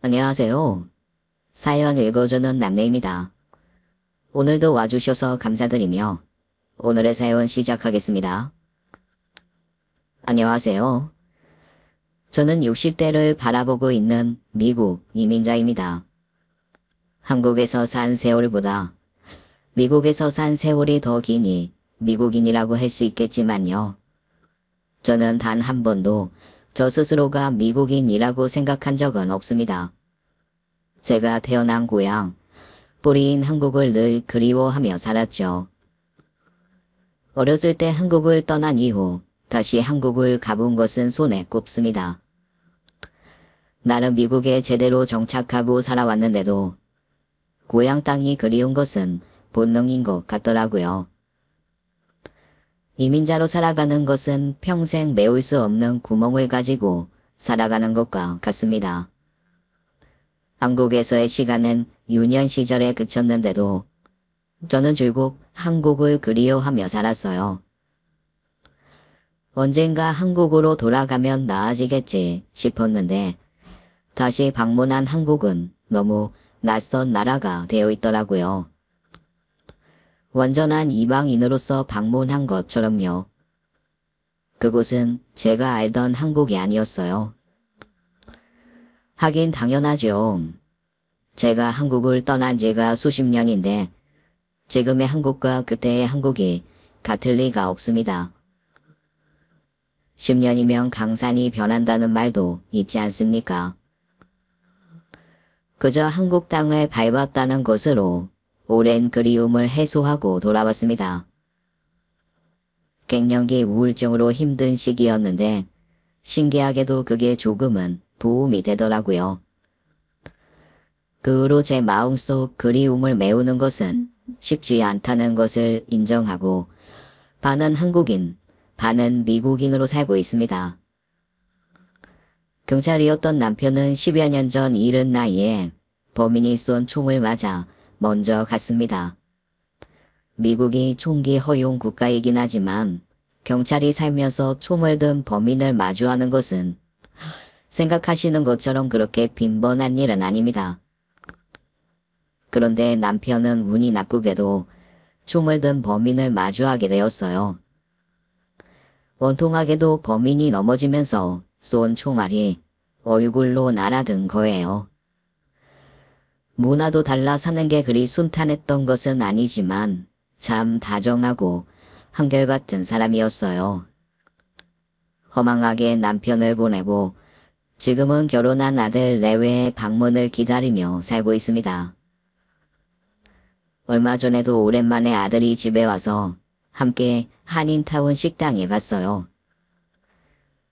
안녕하세요. 사연 읽어주는 남래입니다. 오늘도 와주셔서 감사드리며 오늘의 사연 시작하겠습니다. 안녕하세요. 저는 60대를 바라보고 있는 미국 이민자입니다. 한국에서 산 세월보다 미국에서 산 세월이 더 기니 미국인이라고 할 수 있겠지만요. 저는 단 한 번도 저 스스로가 미국인이라고 생각한 적은 없습니다. 제가 태어난 고향, 뿌리인 한국을 늘 그리워하며 살았죠. 어렸을 때 한국을 떠난 이후 다시 한국을 가본 것은 손에 꼽습니다. 나는 미국에 제대로 정착하고 살아왔는데도 고향 땅이 그리운 것은 본능인 것 같더라고요. 이민자로 살아가는 것은 평생 메울 수 없는 구멍을 가지고 살아가는 것과 같습니다. 한국에서의 시간은 유년 시절에 그쳤는데도 저는 줄곧 한국을 그리워하며 살았어요. 언젠가 한국으로 돌아가면 나아지겠지 싶었는데 다시 방문한 한국은 너무 낯선 나라가 되어 있더라고요. 완전한 이방인으로서 방문한 것처럼요. 그곳은 제가 알던 한국이 아니었어요. 하긴 당연하죠. 제가 한국을 떠난 지가 수십 년인데 지금의 한국과 그때의 한국이 같을 리가 없습니다. 10년이면 강산이 변한다는 말도 있지 않습니까? 그저 한국 땅을 밟았다는 것으로 오랜 그리움을 해소하고 돌아왔습니다. 갱년기 우울증으로 힘든 시기였는데 신기하게도 그게 조금은 도움이 되더라고요. 그 후로 제 마음속 그리움을 메우는 것은 쉽지 않다는 것을 인정하고 반은 한국인, 반은 미국인으로 살고 있습니다. 경찰이었던 남편은 10여 년 전 이른 나이에 범인이 쏜 총을 맞아 먼저 갔습니다. 미국이 총기 허용 국가이긴 하지만 경찰이 살면서 총을 든 범인을 마주하는 것은 생각하시는 것처럼 그렇게 빈번한 일은 아닙니다. 그런데 남편은 운이 나쁘게도 총을 든 범인을 마주하게 되었어요. 원통하게도 범인이 넘어지면서 쏜 총알이 얼굴로 날아든 거예요. 문화도 달라 사는 게 그리 순탄했던 것은 아니지만 참 다정하고 한결같은 사람이었어요. 허망하게 남편을 보내고 지금은 결혼한 아들 내외의 방문을 기다리며 살고 있습니다. 얼마 전에도 오랜만에 아들이 집에 와서 함께 한인타운 식당에 갔어요.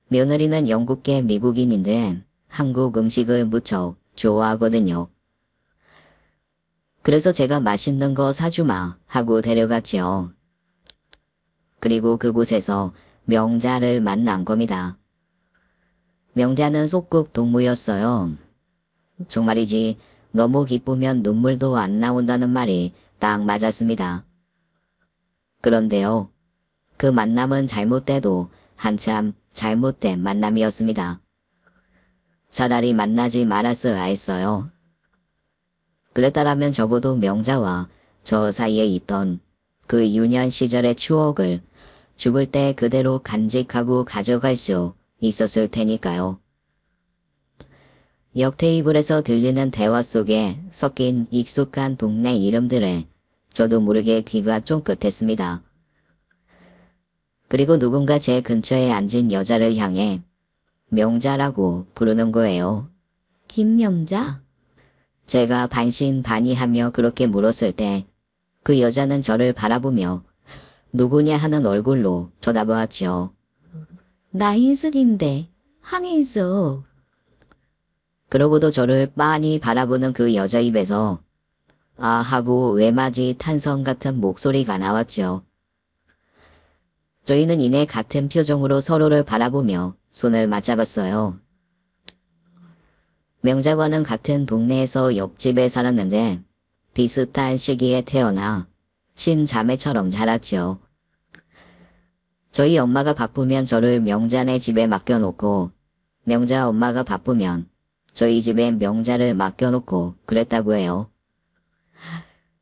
며느리는 영국계 미국인인데 한국 음식을 무척 좋아하거든요. 그래서 제가 맛있는 거 사주마 하고 데려갔지요. 그리고 그곳에서 명자를 만난 겁니다. 명자는 소꿉 동무였어요. 정말이지 너무 기쁘면 눈물도 안 나온다는 말이 딱 맞았습니다. 그런데요. 그 만남은 잘못돼도 한참 잘못된 만남이었습니다. 차라리 만나지 말았어야 했어요. 그랬다라면 적어도 명자와 저 사이에 있던 그 유년 시절의 추억을 죽을 때 그대로 간직하고 가져갈 수 있었을 테니까요. 옆 테이블에서 들리는 대화 속에 섞인 익숙한 동네 이름들에 저도 모르게 귀가 쫑긋했습니다. 그리고 누군가 제 근처에 앉은 여자를 향해 명자라고 부르는 거예요. 김명자? 제가 반신반의하며 그렇게 물었을 때 그 여자는 저를 바라보며 누구냐 하는 얼굴로 쳐다보았죠. 나 인숙인데 한인숙. 그러고도 저를 빤히 바라보는 그 여자 입에서 아 하고 외마지 탄성 같은 목소리가 나왔죠. 저희는 이내 같은 표정으로 서로를 바라보며 손을 맞잡았어요. 명자와는 같은 동네에서 옆집에 살았는데 비슷한 시기에 태어나 친자매처럼 자랐죠. 저희 엄마가 바쁘면 저를 명자네 집에 맡겨놓고 명자 엄마가 바쁘면 저희 집에 명자를 맡겨놓고 그랬다고 해요.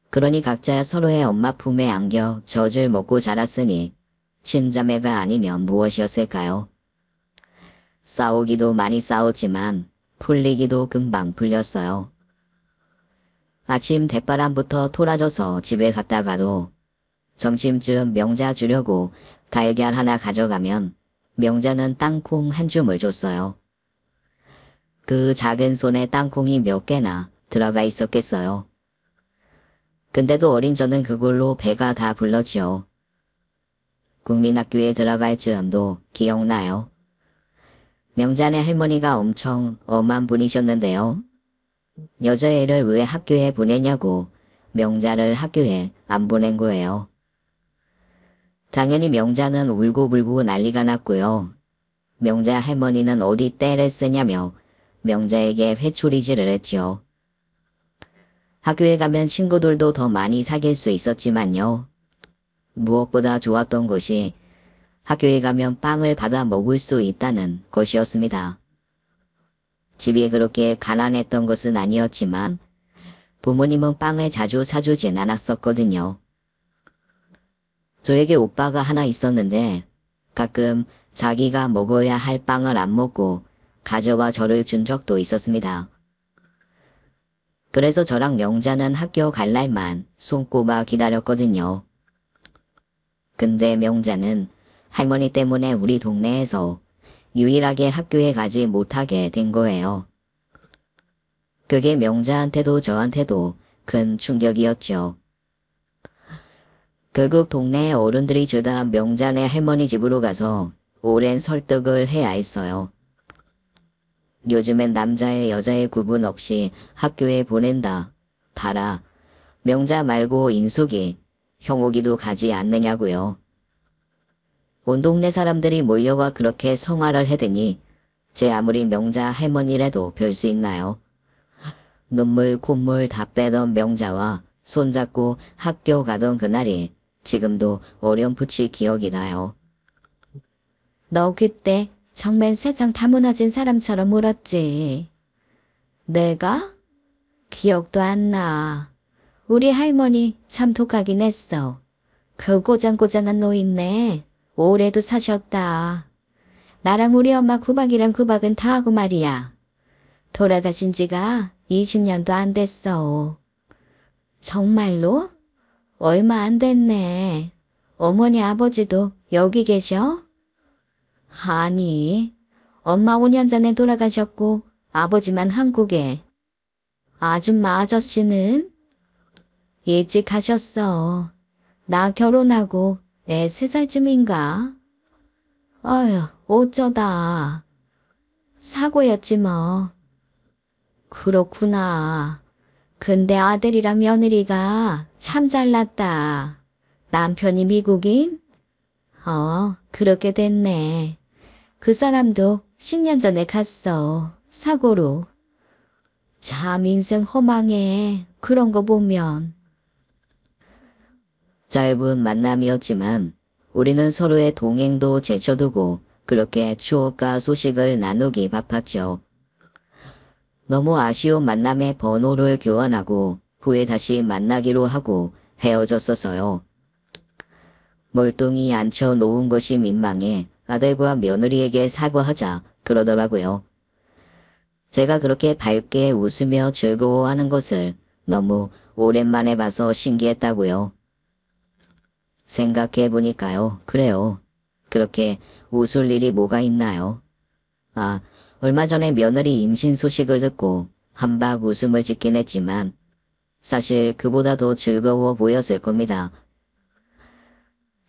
그러니 각자 서로의 엄마 품에 안겨 젖을 먹고 자랐으니 친자매가 아니면 무엇이었을까요? 싸우기도 많이 싸웠지만 풀리기도 금방 풀렸어요. 아침 대바람부터 토라져서 집에 갔다가도 점심쯤 명자 주려고 달걀 하나 가져가면 명자는 땅콩 한 줌을 줬어요. 그 작은 손에 땅콩이 몇 개나 들어가 있었겠어요. 근데도 어린 저는 그걸로 배가 다 불렀지요. 국민학교에 들어갈 즈음도 기억나요. 명자네 할머니가 엄청 엄한 분이셨는데요. 여자애를 왜 학교에 보내냐고 명자를 학교에 안 보낸 거예요. 당연히 명자는 울고불고 난리가 났고요. 명자 할머니는 어디 떼를 쓰냐며 명자에게 회초리질을 했죠. 학교에 가면 친구들도 더 많이 사귈 수 있었지만요. 무엇보다 좋았던 것이 학교에 가면 빵을 받아 먹을 수 있다는 것이었습니다. 집이 그렇게 가난했던 것은 아니었지만 부모님은 빵을 자주 사주진 않았었거든요. 저에게 오빠가 하나 있었는데 가끔 자기가 먹어야 할 빵을 안 먹고 가져와 저를 준 적도 있었습니다. 그래서 저랑 명자는 학교 갈 날만 손꼽아 기다렸거든요. 근데 명자는 할머니 때문에 우리 동네에서 유일하게 학교에 가지 못하게 된 거예요. 그게 명자한테도 저한테도 큰 충격이었죠. 결국 동네 어른들이 주다 명자네 할머니 집으로 가서 오랜 설득을 해야 했어요. 요즘엔 남자의 여자의 구분 없이 학교에 보낸다. 달아. 명자 말고 인숙이, 형옥이도 가지 않느냐고요. 온 동네 사람들이 몰려와 그렇게 성화를 해대니 제 아무리 명자 할머니라도 별 수 있나요? 눈물 콧물 다 빼던 명자와 손잡고 학교 가던 그날이 지금도 어렴풋이 기억이 나요. 너 그때 정말 세상 다 무너진 사람처럼 울었지. 내가? 기억도 안 나. 우리 할머니 참 독하긴 했어. 그 고장고장한 노인네 오래도 사셨다. 나랑 우리 엄마 구박이랑 구박은 다 하고 말이야. 돌아가신 지가 20년도 안 됐어. 정말로? 얼마 안 됐네. 어머니 아버지도 여기 계셔? 아니, 엄마 5년 전에 돌아가셨고 아버지만 한국에. 아줌마 아저씨는? 일찍 가셨어. 나 결혼하고 애 3살쯤인가? 아휴, 어쩌다. 사고였지 뭐. 그렇구나. 근데 아들이랑 며느리가 참 잘났다. 남편이 미국인? 그렇게 됐네. 그 사람도 10년 전에 갔어. 사고로. 참 인생 허망해. 그런 거 보면. 짧은 만남이었지만 우리는 서로의 동행도 제쳐두고 그렇게 추억과 소식을 나누기 바빴죠. 너무 아쉬운 만남에 번호를 교환하고 후에 다시 만나기로 하고 헤어졌어서요. 멀뚱히 앉혀놓은 것이 민망해 아들과 며느리에게 사과하자 그러더라고요. 제가 그렇게 밝게 웃으며 즐거워하는 것을 너무 오랜만에 봐서 신기했다고요. 생각해보니까요. 그래요. 그렇게 웃을 일이 뭐가 있나요? 얼마 전에 며느리 임신 소식을 듣고 한박 웃음을 짓긴 했지만 사실 그보다 더 즐거워 보였을 겁니다.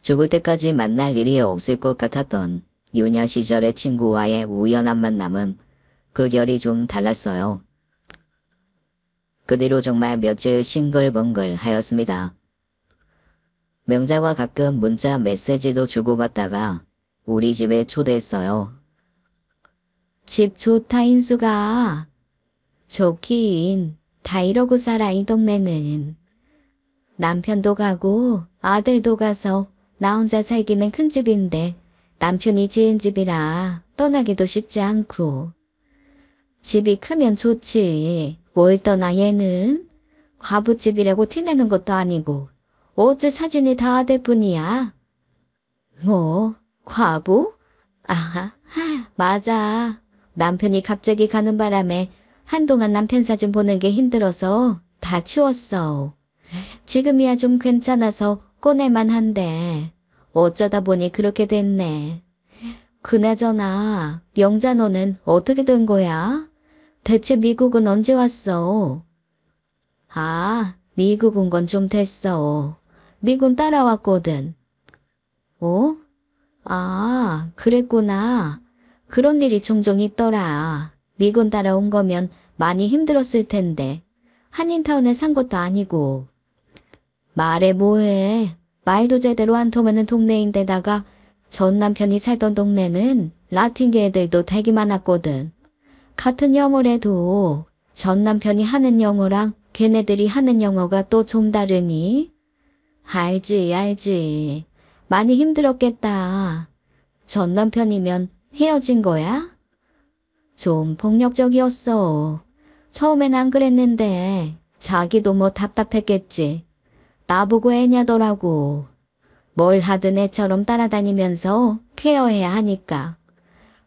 죽을 때까지 만날 일이 없을 것 같았던 유년 시절의 친구와의 우연한 만남은 그 결이 좀 달랐어요. 그 뒤로 정말 며칠 싱글벙글 하였습니다. 명자와 가끔 문자 메시지도 주고받다가 우리 집에 초대했어요. 집 좋다 인수가. 좋긴 다 이러고 살아 이 동네는. 남편도 가고 아들도 가서 나 혼자 살기는 큰 집인데 남편이 지은 집이라 떠나기도 쉽지 않고. 집이 크면 좋지. 뭘 떠나 얘는? 과부집이라고 티내는 것도 아니고 어째 사진이 다 아들 뿐이야. 뭐? 과부? 아하, 맞아. 남편이 갑자기 가는 바람에 한동안 남편 사진 보는 게 힘들어서 다 치웠어. 지금이야 좀 괜찮아서 꺼낼만 한데 어쩌다 보니 그렇게 됐네. 그나저나 명자 너는 어떻게 된 거야? 대체 미국은 언제 왔어? 아, 미국 온 건 좀 됐어. 미군 따라왔거든. 어? 아, 그랬구나. 그런 일이 종종 있더라. 미군 따라온 거면 많이 힘들었을 텐데. 한인타운에 산 것도 아니고. 말해 뭐해. 말도 제대로 안 통하는 동네인데다가 전 남편이 살던 동네는 라틴계 애들도 되게 많았거든. 같은 영어래도 전 남편이 하는 영어랑 걔네들이 하는 영어가 또 좀 다르니? 알지. 많이 힘들었겠다. 전 남편이면 헤어진 거야? 좀 폭력적이었어. 처음엔 안 그랬는데 자기도 뭐 답답했겠지. 나보고 애냐더라고. 뭘 하든 애처럼 따라다니면서 케어해야 하니까.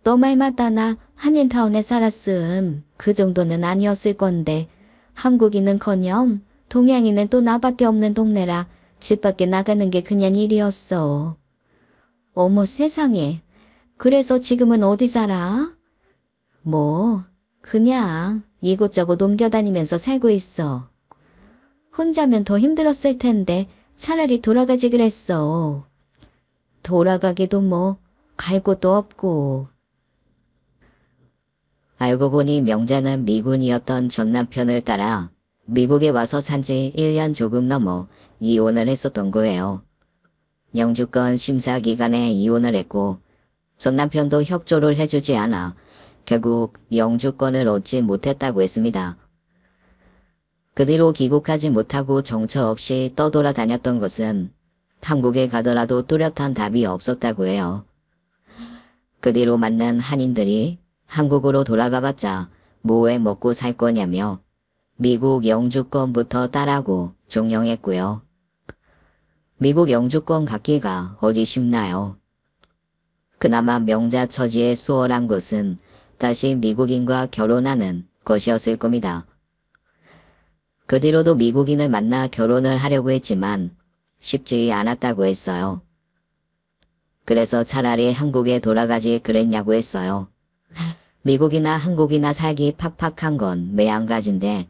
너 말 맞다. 나 한인타운에 살았음. 그 정도는 아니었을 건데 한국인은커녕 동양인은 또 나밖에 없는 동네라 집 밖에 나가는 게 그냥 일이었어. 어머 세상에. 그래서 지금은 어디 살아? 뭐 그냥 이곳저곳 옮겨다니면서 살고 있어. 혼자면 더 힘들었을 텐데 차라리 돌아가지 그랬어. 돌아가기도 뭐 갈 곳도 없고. 알고 보니 명자는 미군이었던 전 남편을 따라 미국에 와서 산지 1년 조금 넘어 이혼을 했었던 거예요. 영주권 심사 기간에 이혼을 했고 전 남편도 협조를 해주지 않아 결국 영주권을 얻지 못했다고 했습니다. 그 뒤로 귀국하지 못하고 정처 없이 떠돌아다녔던 것은 한국에 가더라도 뚜렷한 답이 없었다고 해요. 그 뒤로 만난 한인들이 한국으로 돌아가봤자 뭐해 먹고 살 거냐며 미국 영주권부터 따라고 종용했고요. 미국 영주권 갖기가 어디 쉽나요? 그나마 명자 처지에 수월한 것은 다시 미국인과 결혼하는 것이었을 겁니다. 그 뒤로도 미국인을 만나 결혼을 하려고 했지만 쉽지 않았다고 했어요. 그래서 차라리 한국에 돌아가지 그랬냐고 했어요. 미국이나 한국이나 살기 팍팍한 건 매한가지인데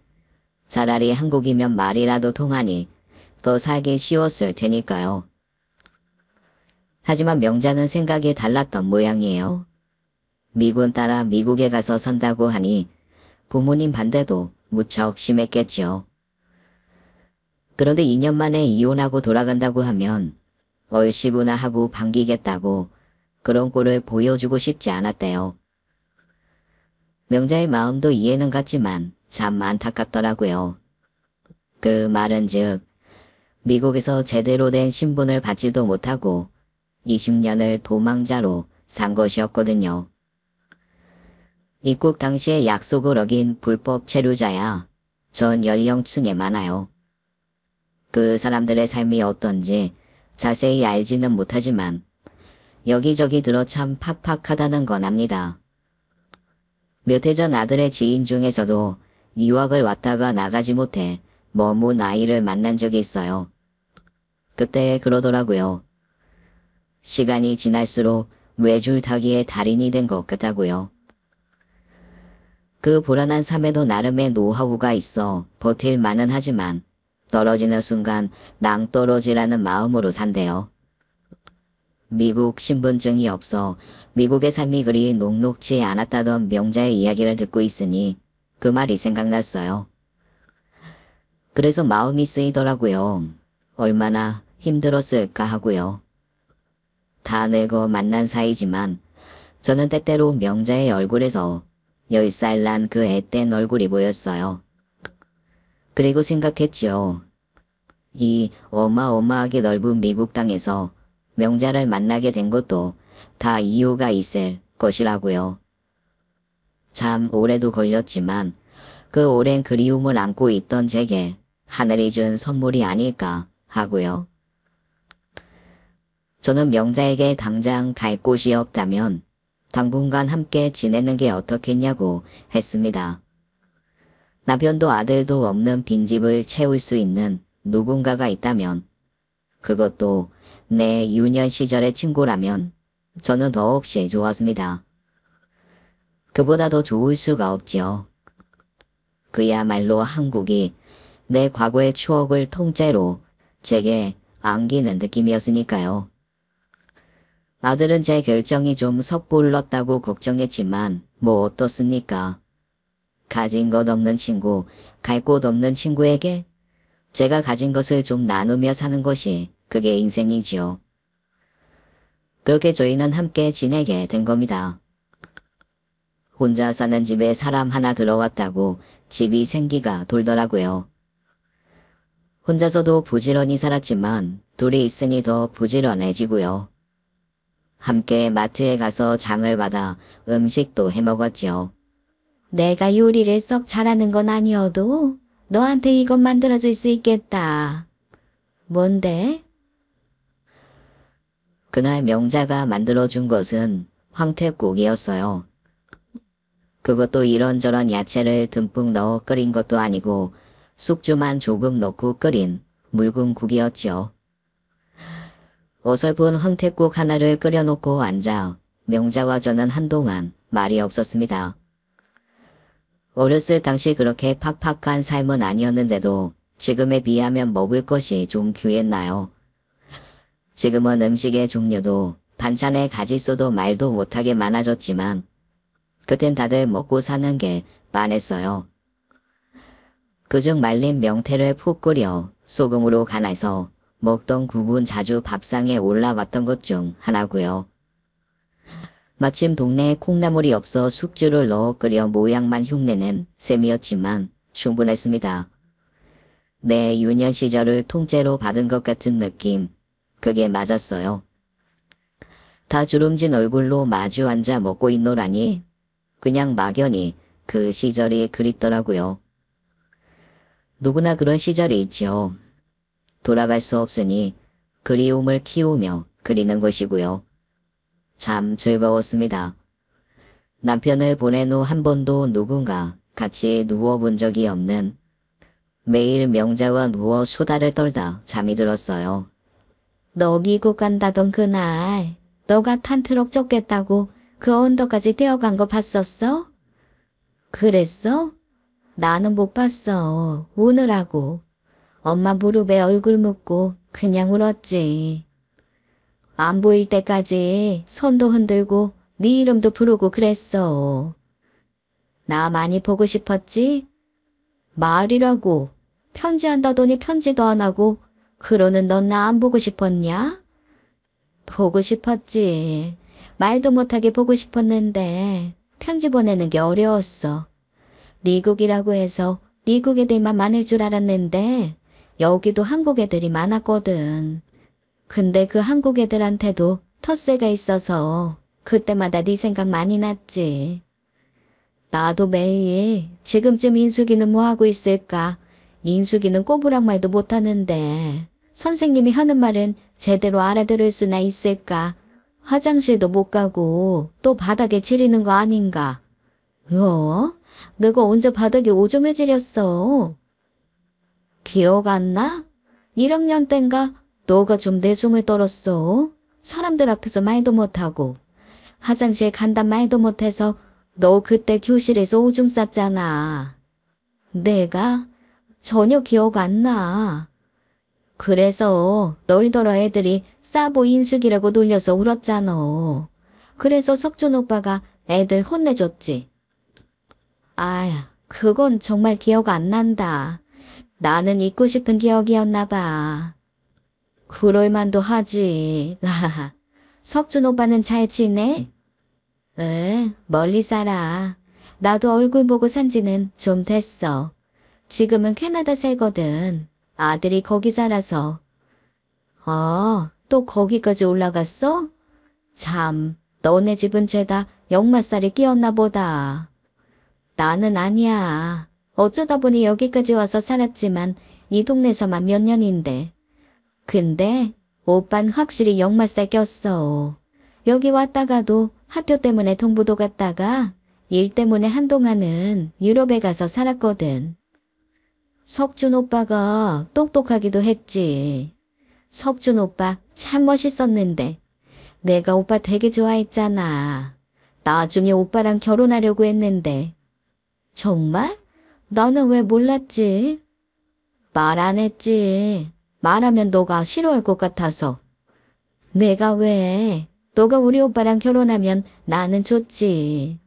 차라리 한국이면 말이라도 통하니 더 살기 쉬웠을 테니까요. 하지만 명자는 생각이 달랐던 모양이에요. 미군 따라 미국에 가서 산다고 하니 부모님 반대도 무척 심했겠죠. 그런데 2년 만에 이혼하고 돌아간다고 하면 얼씨구나 하고 반기겠다고 그런 꼴을 보여주고 싶지 않았대요. 명자의 마음도 이해는 갔지만 참 안타깝더라고요. 그 말은즉 미국에서 제대로 된 신분을 받지도 못하고 20년을 도망자로 산 것이었거든요. 입국 당시에 약속을 어긴 불법 체류자야 전 연령층에 많아요. 그 사람들의 삶이 어떤지 자세히 알지는 못하지만 여기저기 들어 참 팍팍하다는 건 압니다. 몇 해 전 아들의 지인 중에서도 유학을 왔다가 나가지 못해 머문 아이를 만난 적이 있어요. 그때 그러더라고요. 시간이 지날수록 외줄타기의 달인이 된 것 같다고요. 그 불안한 삶에도 나름의 노하우가 있어 버틸 만은 하지만 떨어지는 순간 낭떠러지라는 마음으로 산대요. 미국 신분증이 없어 미국의 삶이 그리 녹록지 않았다던 명자의 이야기를 듣고 있으니 그 말이 생각났어요. 그래서 마음이 쓰이더라고요. 얼마나 힘들었을까 하고요. 다 늙어 만난 사이지만 저는 때때로 명자의 얼굴에서 10살 난 그 앳된 얼굴이 보였어요. 그리고 생각했지요. 이 어마어마하게 넓은 미국 땅에서 명자를 만나게 된 것도 다 이유가 있을 것이라고요. 참 오래도 걸렸지만 그 오랜 그리움을 안고 있던 제게 하늘이 준 선물이 아닐까 하고요. 저는 명자에게 당장 갈 곳이 없다면 당분간 함께 지내는 게 어떻겠냐고 했습니다. 남편도 아들도 없는 빈집을 채울 수 있는 누군가가 있다면, 그것도 내 유년 시절의 친구라면 저는 더없이 좋았습니다. 그보다 더 좋을 수가 없지요. 그야말로 한국이 내 과거의 추억을 통째로 제게 안기는 느낌이었으니까요. 아들은 제 결정이 좀 섣불렀다고 걱정했지만 뭐 어떻습니까? 가진 것 없는 친구, 갈 곳 없는 친구에게 제가 가진 것을 좀 나누며 사는 것이 그게 인생이지요. 그렇게 저희는 함께 지내게 된 겁니다. 혼자 사는 집에 사람 하나 들어왔다고 집이 생기가 돌더라고요. 혼자서도 부지런히 살았지만 둘이 있으니 더 부지런해지고요. 함께 마트에 가서 장을 받아 음식도 해먹었지요. 내가 요리를 썩 잘하는 건 아니어도 너한테 이것 만들어줄 수 있겠다. 뭔데? 그날 명자가 만들어준 것은 황태국이었어요. 그것도 이런저런 야채를 듬뿍 넣어 끓인 것도 아니고 숙주만 조금 넣고 끓인 묽은 국이었죠. 어설픈 황태국 하나를 끓여놓고 앉아 명자와 저는 한동안 말이 없었습니다. 어렸을 당시 그렇게 팍팍한 삶은 아니었는데도 지금에 비하면 먹을 것이 좀 귀했나요? 지금은 음식의 종류도 반찬의 가짓수도 말도 못하게 많아졌지만 그땐 다들 먹고 사는 게 빤했어요. 그중 말린 명태를 푹 끓여 소금으로 간해서 먹던 국은 자주 밥상에 올라왔던 것 중 하나고요. 마침 동네에 콩나물이 없어 숙주를 넣어 끓여 모양만 흉내낸 셈이었지만 충분했습니다. 내 유년 시절을 통째로 받은 것 같은 느낌, 그게 맞았어요. 다 주름진 얼굴로 마주 앉아 먹고 있노라니 그냥 막연히 그 시절이 그립더라고요. 누구나 그런 시절이 있죠. 돌아갈 수 없으니 그리움을 키우며 그리는 것이고요. 참 즐거웠습니다. 남편을 보낸 후 한 번도 누군가 같이 누워본 적이 없는, 매일 명자와 누워 수다를 떨다 잠이 들었어요. 너 미국 간다던 그날 너가 탄 트럭 쫓겠다고 그 언덕까지 뛰어간 거 봤었어? 그랬어? 나는 못 봤어. 우느라고. 엄마 무릎에 얼굴 묻고 그냥 울었지. 안 보일 때까지 손도 흔들고 네 이름도 부르고 그랬어. 나 많이 보고 싶었지? 말이라고. 편지한다더니 편지도 안 하고 그러는 넌 나 안 보고 싶었냐? 보고 싶었지. 말도 못하게 보고 싶었는데 편지 보내는 게 어려웠어. 미국이라고 해서 미국 애들만 많을 줄 알았는데 여기도 한국 애들이 많았거든. 근데 그 한국 애들한테도 텃세가 있어서 그때마다 네 생각 많이 났지. 나도 매일 지금쯤 인숙이는 뭐하고 있을까? 인숙이는 꼬부랑말도 못하는데 선생님이 하는 말은 제대로 알아들을 수나 있을까? 화장실도 못 가고 또 바닥에 지리는 거 아닌가? 너가 언제 바닥에 오줌을 지렸어? 기억 안 나? 1학년 땐가 너가 좀 내 숨을 떨었어. 사람들 앞에서 말도 못하고 화장실 간단 말도 못해서 너 그때 교실에서 오줌 쌌잖아. 내가? 전혀 기억 안 나. 그래서 널더러 애들이 싸보 인숙이라고 놀려서 울었잖아. 그래서 석준 오빠가 애들 혼내줬지. 아, 그건 정말 기억 안 난다. 나는 잊고 싶은 기억이었나 봐. 그럴만도 하지. 석준 오빠는 잘 지내? 멀리 살아. 나도 얼굴 보고 산 지는 좀 됐어. 지금은 캐나다 살거든. 아들이 거기 살아서. 또 거기까지 올라갔어? 참, 너네 집은 죄다 역마살이 끼었나 보다. 나는 아니야. 어쩌다 보니 여기까지 와서 살았지만 이 동네에서만 몇 년인데. 근데 오빤 확실히 역마살 꼈어. 여기 왔다가도 학교 때문에 동부도 갔다가 일 때문에 한동안은 유럽에 가서 살았거든. 석준 오빠가 똑똑하기도 했지. 석준 오빠 참 멋있었는데 내가 오빠 되게 좋아했잖아. 나중에 오빠랑 결혼하려고 했는데. 정말? 나는 왜 몰랐지? 말 안 했지. 말하면 너가 싫어할 것 같아서. 내가 왜? 너가 우리 오빠랑 결혼하면 나는 좋지.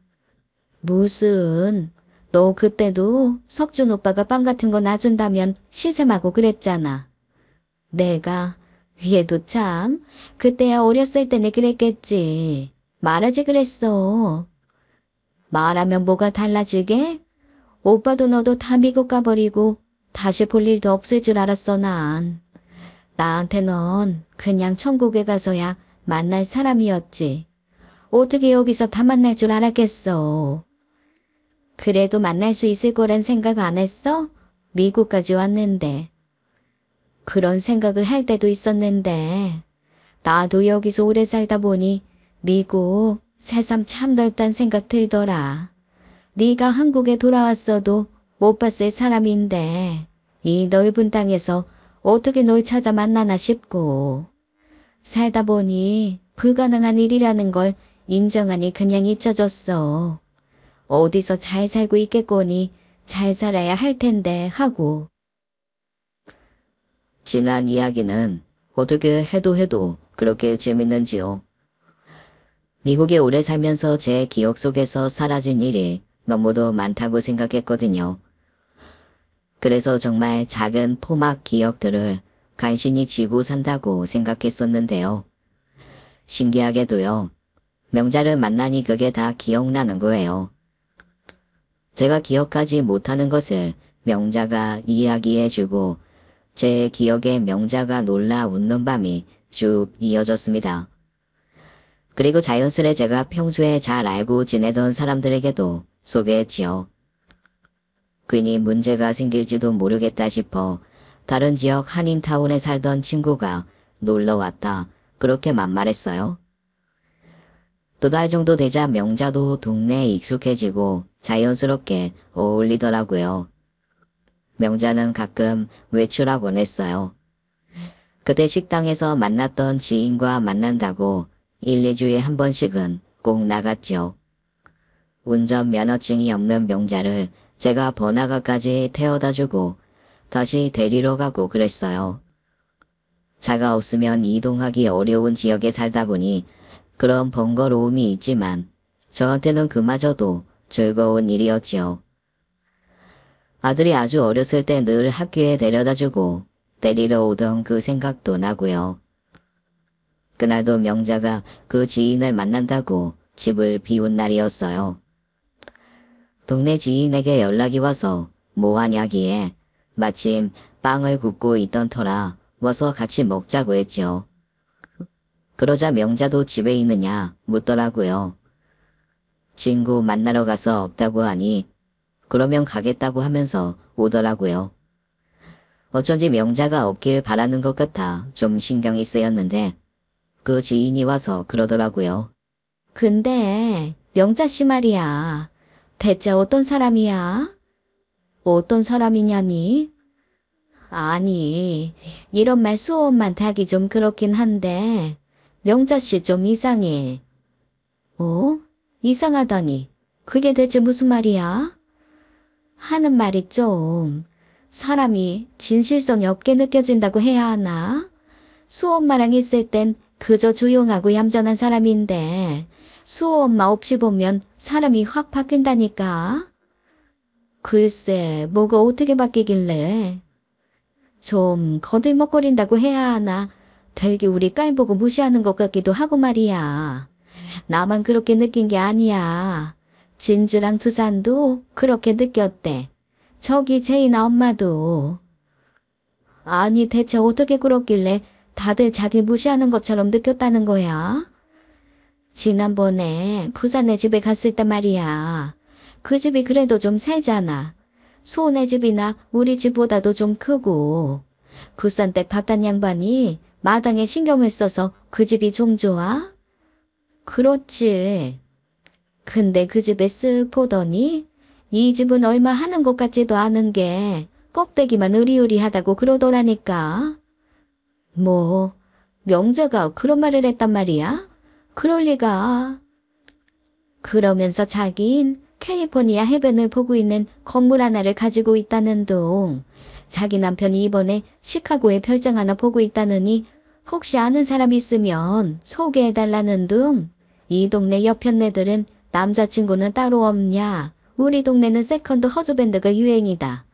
무슨? 너 그때도 석준 오빠가 빵 같은 거 놔준다면 시샘하고 그랬잖아. 내가 얘도 참 그때야 어렸을 때는 그랬겠지. 말하지 그랬어. 말하면 뭐가 달라지게? 오빠도 너도 다 미국 가버리고 다시 볼 일도 없을 줄 알았어 난. 나한테 넌 그냥 천국에 가서야 만날 사람이었지. 어떻게 여기서 다 만날 줄 알았겠어. 그래도 만날 수 있을 거란 생각 안 했어? 미국까지 왔는데. 그런 생각을 할 때도 있었는데 나도 여기서 오래 살다 보니 미국 새삼 참 넓단 생각 들더라. 네가 한국에 돌아왔어도 못 봤을 사람인데 이 넓은 땅에서 어떻게 널 찾아 만나나 싶고 살다 보니 불가능한 일이라는 걸 인정하니 그냥 잊혀졌어. 어디서 잘 살고 있겠거니 잘 살아야 할 텐데 하고. 지난 이야기는 어떻게 해도 그렇게 재밌는지요. 미국에 오래 살면서 제 기억 속에서 사라진 일이 너무도 많다고 생각했거든요. 그래서 정말 작은 토막 기억들을 간신히 쥐고 산다고 생각했었는데요. 신기하게도요. 명자를 만나니 그게 다 기억나는 거예요. 제가 기억하지 못하는 것을 명자가 이야기해주고 제 기억에 명자가 놀라 웃는 밤이 쭉 이어졌습니다. 그리고 자연스레 제가 평소에 잘 알고 지내던 사람들에게도 소개했지요. 괜히 문제가 생길지도 모르겠다 싶어 다른 지역 한인타운에 살던 친구가 놀러왔다 그렇게만 말했어요. 두 달 정도 되자 명자도 동네에 익숙해지고 자연스럽게 어울리더라고요. 명자는 가끔 외출하곤 했어요. 그때 식당에서 만났던 지인과 만난다고 1, 2주에 한 번씩은 꼭 나갔죠. 운전 면허증이 없는 명자를 제가 번화가까지 태워다주고 다시 데리러 가고 그랬어요. 차가 없으면 이동하기 어려운 지역에 살다 보니 그런 번거로움이 있지만 저한테는 그마저도 즐거운 일이었지요. 아들이 아주 어렸을 때 늘 학교에 데려다주고 데리러 오던 그 생각도 나고요. 그날도 명자가 그 지인을 만난다고 집을 비운 날이었어요. 동네 지인에게 연락이 와서 뭐하냐기에 마침 빵을 굽고 있던 터라 와서 같이 먹자고 했죠. 그러자 명자도 집에 있느냐 묻더라고요. 친구 만나러 가서 없다고 하니 그러면 가겠다고 하면서 오더라고요. 어쩐지 명자가 없길 바라는 것 같아 좀 신경이 쓰였는데 그 지인이 와서 그러더라고요. 근데 명자씨 말이야. 대체 어떤 사람이야? 어떤 사람이냐니? 아니, 이런 말 수업만 하기 좀 그렇긴 한데 명자씨 좀 이상해. 어? 이상하다니. 그게 대체 무슨 말이야? 하는 말이 좀 사람이 진실성이 없게 느껴진다고 해야 하나? 수엄마랑 있을 땐 그저 조용하고 얌전한 사람인데 수엄마 없이 보면 사람이 확 바뀐다니까. 글쎄 뭐가 어떻게 바뀌길래. 좀 거들먹거린다고 해야 하나? 되게 우리 깔보고 무시하는 것 같기도 하고 말이야. 나만 그렇게 느낀 게 아니야. 진주랑 두산도 그렇게 느꼈대. 저기 제이나 엄마도. 아니 대체 어떻게 그렇길래 다들 자기 무시하는 것처럼 느꼈다는 거야? 지난번에 부산에 집에 갔을 때 말이야. 그 집이 그래도 좀 세잖아. 소네 집이나 우리 집보다도 좀 크고. 굿산댁 박단 양반이 마당에 신경을 써서 그 집이 좀 좋아? 그렇지. 근데 그 집에 쓱 보더니 이 집은 얼마 하는 것 같지도 않은 게 껍데기만 으리으리하다고 그러더라니까. 뭐 명자가 그런 말을 했단 말이야? 그럴 리가. 그러면서 자긴 캘리포니아 해변을 보고 있는 건물 하나를 가지고 있다는 둥. 자기 남편이 이번에 시카고에 별장 하나 보고 있다느니 혹시 아는 사람 있으면 소개해달라는 둥. 이 동네 여편네들은 남자친구는 따로 없냐. 우리 동네는 세컨드 허즈밴드가 유행이다.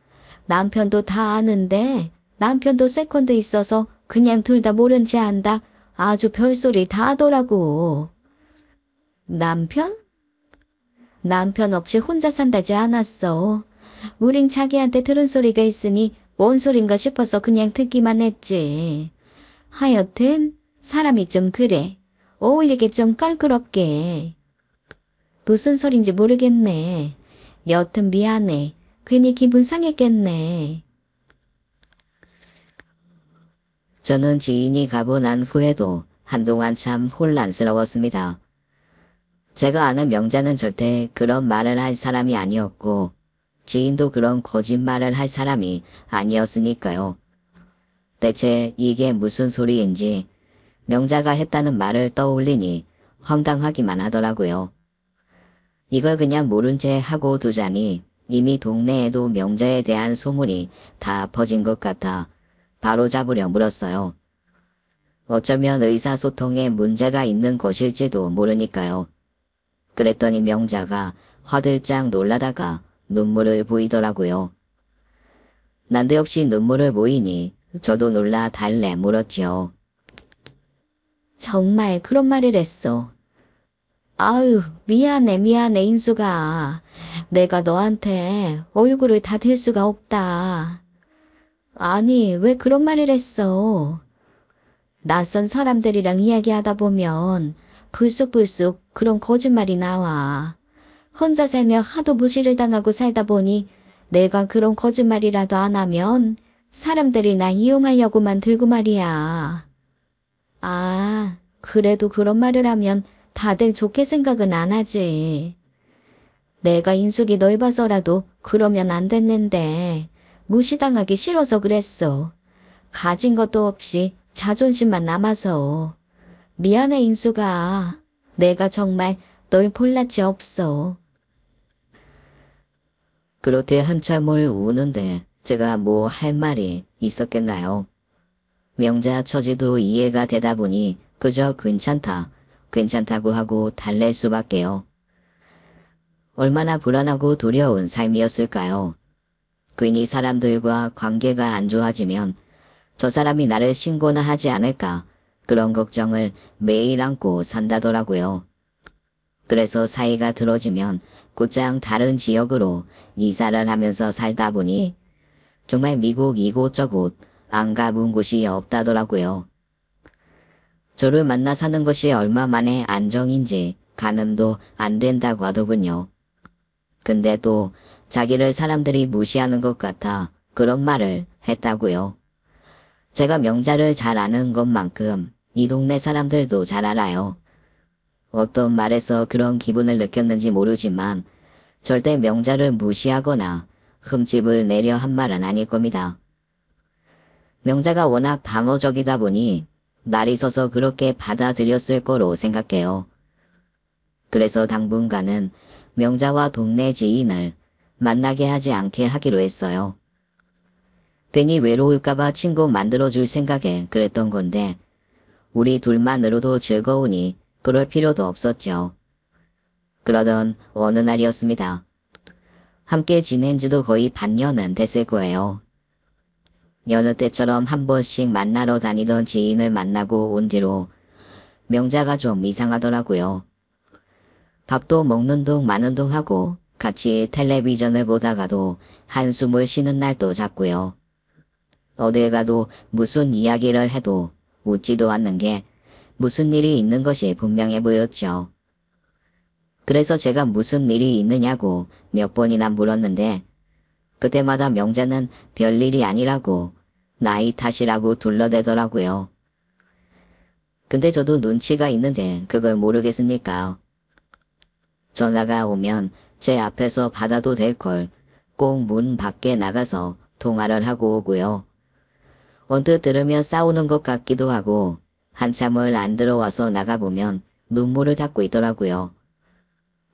남편도 다 아는데 남편도 세컨드 있어서 그냥 둘 다 모른 체 한다. 아주 별소리 다 하더라고. 남편? 남편 없이 혼자 산다지 않았어. 우린 자기한테 들은 소리가 있으니 뭔 소린가 싶어서 그냥 듣기만 했지. 하여튼 사람이 좀 그래. 어울리기 좀 깔끄럽게. 무슨 소린지 모르겠네. 여튼 미안해. 괜히 기분 상했겠네. 저는 지인이 가고 난 후에도 한동안 참 혼란스러웠습니다. 제가 아는 명자는 절대 그런 말을 할 사람이 아니었고 지인도 그런 거짓말을 할 사람이 아니었으니까요. 대체 이게 무슨 소리인지 명자가 했다는 말을 떠올리니 황당하기만 하더라고요. 이걸 그냥 모른 채 하고 두자니 이미 동네에도 명자에 대한 소문이 다 퍼진 것 같아 바로 잡으려 물었어요. 어쩌면 의사소통에 문제가 있는 것일지도 모르니까요. 그랬더니 명자가 화들짝 놀라다가 눈물을 보이더라고요. 난데없이 눈물을 보이니 저도 놀라 달래 물었지요. 정말 그런 말을 했어. 아유, 미안해 인수가. 내가 너한테 얼굴을 다 댈 수가 없다. 아니, 왜 그런 말을 했어? 낯선 사람들이랑 이야기하다 보면 불쑥불쑥 그런 거짓말이 나와. 혼자 살며 하도 무시를 당하고 살다 보니 내가 그런 거짓말이라도 안 하면 사람들이 나 이용하려고만 들고 말이야. 아, 그래도 그런 말을 하면 다들 좋게 생각은 안 하지. 내가 인숙이 넓어서라도 그러면 안 됐는데 무시당하기 싫어서 그랬어. 가진 것도 없이 자존심만 남아서. 미안해 인수가. 내가 정말 널 볼라치 없어. 그렇게 한참을 우는데 제가 뭐 할 말이 있었겠나요? 명자 처지도 이해가 되다 보니 그저 괜찮다고 하고 달랠 수밖에요. 얼마나 불안하고 두려운 삶이었을까요? 괜히 사람들과 관계가 안 좋아지면 저 사람이 나를 신고나 하지 않을까 그런 걱정을 매일 안고 산다더라고요. 그래서 사이가 틀어지면 곧장 다른 지역으로 이사를 하면서 살다 보니 정말 미국 이곳저곳 안 가본 곳이 없다더라고요. 저를 만나 사는 것이 얼마 만에 안정인지 가늠도 안 된다고 하더군요. 근데 또 자기를 사람들이 무시하는 것 같아 그런 말을 했다고요. 제가 명자를 잘 아는 것만큼 이 동네 사람들도 잘 알아요. 어떤 말에서 그런 기분을 느꼈는지 모르지만 절대 명자를 무시하거나 흠집을 내려 한 말은 아닐 겁니다. 명자가 워낙 방어적이다 보니 날이 서서 그렇게 받아들였을 거로 생각해요. 그래서 당분간은 명자와 동네 지인을 만나게 하지 않게 하기로 했어요. 괜히 외로울까봐 친구 만들어줄 생각에 그랬던 건데 우리 둘만으로도 즐거우니 그럴 필요도 없었죠. 그러던 어느 날이었습니다. 함께 지낸 지도 거의 반년은 됐을 거예요. 여느 때처럼 한 번씩 만나러 다니던 지인을 만나고 온 뒤로 명자가 좀 이상하더라고요. 밥도 먹는 둥 마는 둥 하고 같이 텔레비전을 보다가도 한숨을 쉬는 날도 잦고요. 어딜 가도 무슨 이야기를 해도 웃지도 않는 게 무슨 일이 있는 것이 분명해 보였죠. 그래서 제가 무슨 일이 있느냐고 몇 번이나 물었는데 그때마다 명자는 별일이 아니라고 나이 탓이라고 둘러대더라고요. 근데 저도 눈치가 있는데 그걸 모르겠습니까? 전화가 오면 제 앞에서 받아도 될 걸 꼭 문 밖에 나가서 통화를 하고 오고요. 언뜻 들으면 싸우는 것 같기도 하고 한참을 안 들어와서 나가보면 눈물을 닦고 있더라고요.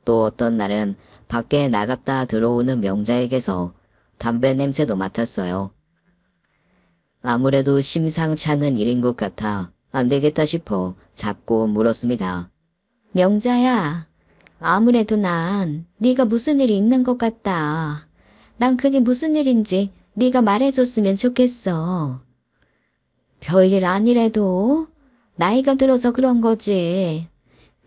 또 어떤 날은 밖에 나갔다 들어오는 명자에게서 담배 냄새도 맡았어요. 아무래도 심상찮은 일인 것 같아 안 되겠다 싶어 잡고 물었습니다. 명자야, 아무래도 난 네가 무슨 일이 있는 것 같다. 난 그게 무슨 일인지 네가 말해줬으면 좋겠어. 별일 아니래도 나이가 들어서 그런 거지.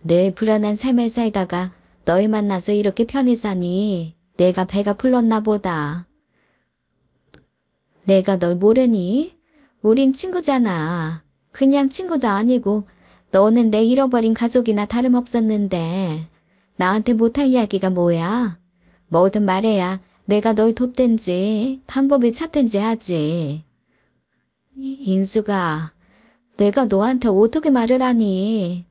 늘 불안한 삶을 살다가 널 만나서 이렇게 편히 사니 내가 배가 불렀나 보다. 내가 널 모르니? 우린 친구잖아. 그냥 친구도 아니고 너는 내 잃어버린 가족이나 다름없었는데 나한테 못할 이야기가 뭐야? 뭐든 말해야 내가 널 돕든지 방법을 찾든지 하지. 인수가 내가 너한테 어떻게 말을 하니?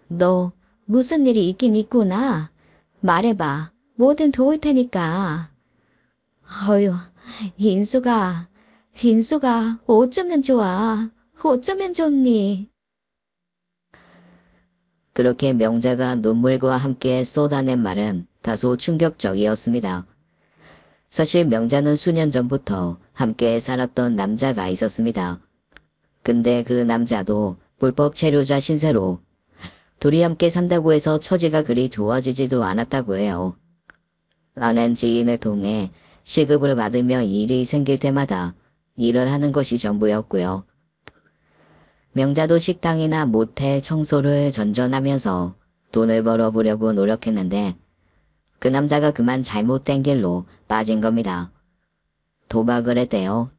너 무슨 일이 있긴 있구나. 말해봐. 뭐든 도울 테니까. 어휴, 인수가 어쩌면 좋아. 어쩌면 좋니? 그렇게 명자가 눈물과 함께 쏟아낸 말은 다소 충격적이었습니다. 사실 명자는 수년 전부터 함께 살았던 남자가 있었습니다. 근데 그 남자도 불법 체류자 신세로 둘이 함께 산다고 해서 처지가 그리 좋아지지도 않았다고 해요. 아는 지인을 통해 시급을 받으며 일이 생길 때마다 일을 하는 것이 전부였고요. 명자도 식당이나 모텔 청소를 전전하면서 돈을 벌어보려고 노력했는데 그 남자가 그만 잘못된 길로 빠진 겁니다. 도박을 했대요.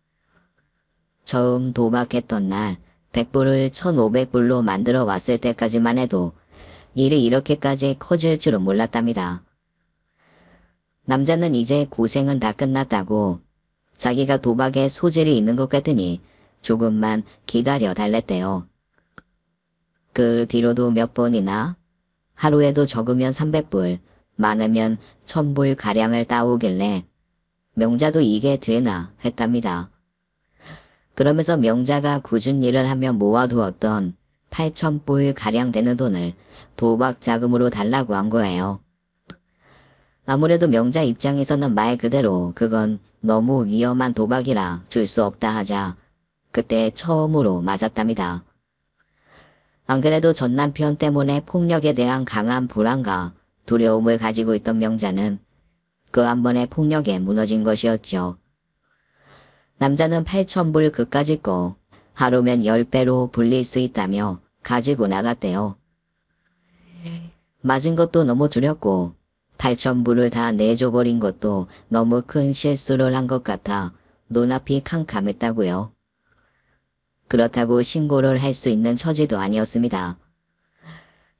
처음 도박했던 날 100불을 1500불로 만들어 왔을 때까지만 해도 일이 이렇게까지 커질 줄은 몰랐답니다. 남자는 이제 고생은 다 끝났다고 자기가 도박에 소질이 있는 것 같으니 조금만 기다려 달랬대요. 그 뒤로도 몇 번이나 하루에도 적으면 300불, 많으면 1000불 가량을 따오길래 명자도 이게 되나 했답니다. 그러면서 명자가 굳은 일을 하며 모아두었던 8000불 가량 되는 돈을 도박 자금으로 달라고 한 거예요. 아무래도 명자 입장에서는 말 그대로 그건 너무 위험한 도박이라 줄 수 없다 하자 그때 처음으로 맞았답니다. 안 그래도 전 남편 때문에 폭력에 대한 강한 불안과 두려움을 가지고 있던 명자는 그 한 번의 폭력에 무너진 것이었죠. 남자는 8000불 그까짓 거 하루면 10배로 불릴 수 있다며 가지고 나갔대요. 맞은 것도 너무 두렵고 8000불을 다 내줘버린 것도 너무 큰 실수를 한 것 같아 눈앞이 캄캄했다고요. 그렇다고 신고를 할 수 있는 처지도 아니었습니다.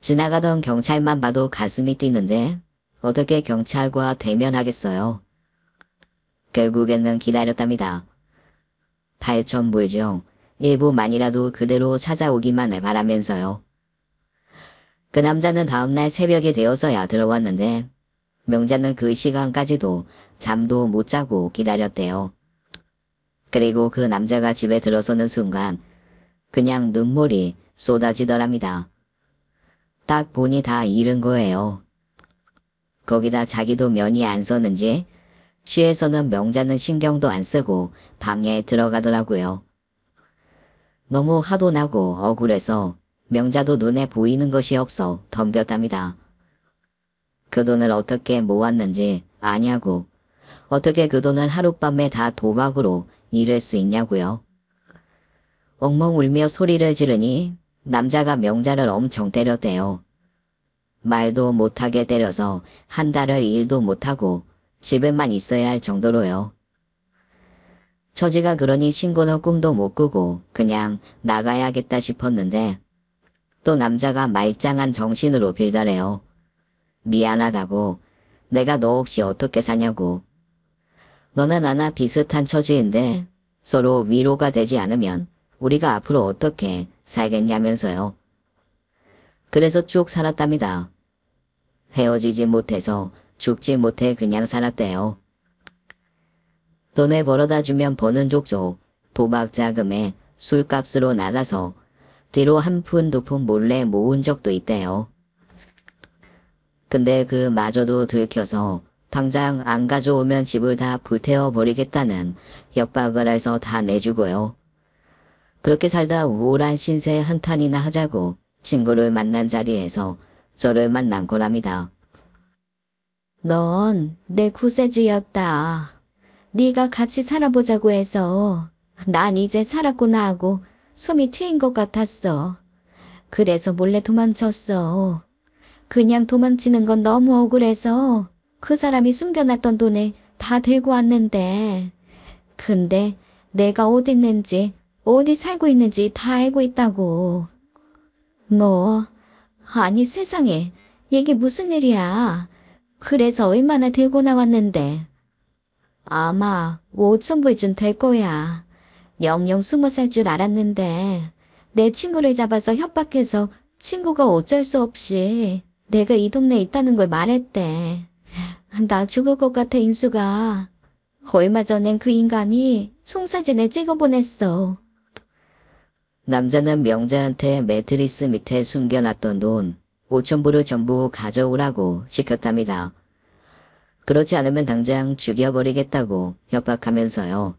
지나가던 경찰만 봐도 가슴이 뛰는데 어떻게 경찰과 대면하겠어요. 결국에는 기다렸답니다. 8000불 중 일부만이라도 그대로 찾아오기만을 바라면서요. 그 남자는 다음날 새벽이 되어서야 들어왔는데 명자는 그 시간까지도 잠도 못 자고 기다렸대요. 그리고 그 남자가 집에 들어서는 순간 그냥 눈물이 쏟아지더랍니다. 딱 보니 다 잃은 거예요. 거기다 자기도 면이 안 서는지 취해서는 명자는 신경도 안 쓰고 방에 들어가더라고요. 너무 화도 나고 억울해서 명자도 눈에 보이는 것이 없어 덤볐답니다. 그 돈을 어떻게 모았는지 아냐고, 어떻게 그 돈을 하룻밤에 다 도박으로 잃을 수 있냐고요. 엉엉 울며 소리를 지르니 남자가 명자를 엄청 때렸대요. 말도 못하게 때려서 한 달을 일도 못하고 집에만 있어야 할 정도로요. 처지가 그러니 신고는 꿈도 못 꾸고 그냥 나가야겠다 싶었는데 또 남자가 말짱한 정신으로 빌더래요. 미안하다고. 내가 너 없이 어떻게 사냐고. 너나 나나 비슷한 처지인데 서로 위로가 되지 않으면 우리가 앞으로 어떻게 살겠냐면서요. 그래서 쭉 살았답니다. 헤어지지 못해서 죽지 못해 그냥 살았대요. 돈을 벌어다 주면 버는 족족 도박 자금에 술값으로 나가서 뒤로 한 푼 두 푼 몰래 모은 적도 있대요. 근데 그마저도 들켜서 당장 안 가져오면 집을 다 불태워 버리겠다는 협박을 해서 다 내주고요. 그렇게 살다 우울한 신세 한탄이나 하자고 친구를 만난 자리에서 저를 만난 거랍니다. 넌 내 구세주였다. 네가 같이 살아보자고 해서 난 이제 살았구나 하고 숨이 트인 것 같았어. 그래서 몰래 도망쳤어. 그냥 도망치는 건 너무 억울해서 그 사람이 숨겨놨던 돈을 다 들고 왔는데 근데 내가 어디 있는지 어디 살고 있는지 다 알고 있다고. 뭐 아니 세상에 이게 무슨 일이야. 그래서 얼마나 들고 나왔는데. 아마 5,000불쯤 될 거야. 영영 숨어 살 줄 알았는데 내 친구를 잡아서 협박해서 친구가 어쩔 수 없이 내가 이 동네에 있다는 걸 말했대. 나 죽을 것 같아 인수가. 얼마 전엔 그 인간이 총사진을 찍어보냈어. 남자는 명자한테 매트리스 밑에 숨겨놨던 돈 5,000불을 전부 가져오라고 시켰답니다. 그렇지 않으면 당장 죽여버리겠다고 협박하면서요.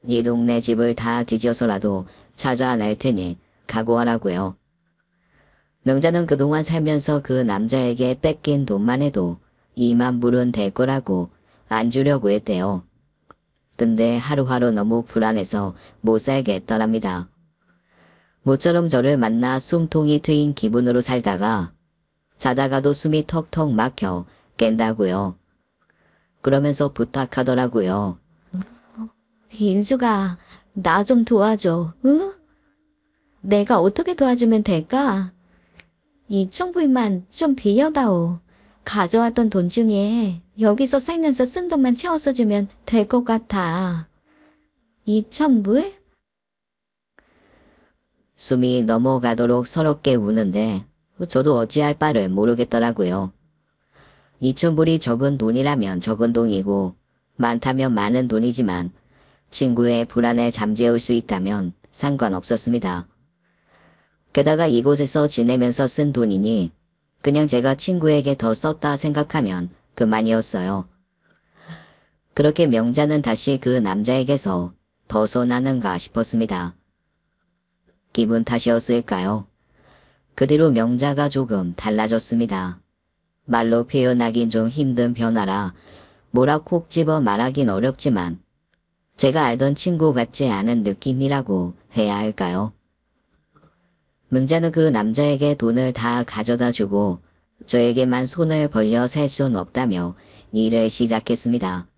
이 동네 집을 다 뒤져서라도 찾아낼 테니 각오하라고요. 명자는 그동안 살면서 그 남자에게 뺏긴 돈만 해도 2만 불은 될 거라고 안 주려고 했대요. 근데 하루하루 너무 불안해서 못 살겠더랍니다. 모처럼 저를 만나 숨통이 트인 기분으로 살다가 자다가도 숨이 턱턱 막혀 깬다고요. 그러면서 부탁하더라고요. 인수가 나 좀 도와줘. 응? 내가 어떻게 도와주면 될까? 2,000불만 좀 빌려다오. 가져왔던 돈 중에 여기서 살면서 쓴 돈만 채워서 주면 될 것 같아. 2,000불? 숨이 넘어가도록 서럽게 우는데 저도 어찌할 바를 모르겠더라고요. 2,000불이 적은 돈이라면 적은 돈이고 많다면 많은 돈이지만 친구의 불안을 잠재울 수 있다면 상관없었습니다. 게다가 이곳에서 지내면서 쓴 돈이니 그냥 제가 친구에게 더 썼다 생각하면 그만이었어요. 그렇게 명자는 다시 그 남자에게서 벗어나는가 싶었습니다. 기분 탓이었을까요? 그 뒤로 명자가 조금 달라졌습니다. 말로 표현하긴 좀 힘든 변화라 뭐라 콕 집어 말하긴 어렵지만 제가 알던 친구 같지 않은 느낌이라고 해야 할까요? 명자는 그 남자에게 돈을 다 가져다 주고 저에게만 손을 벌려 살 순 없다며 일을 시작했습니다.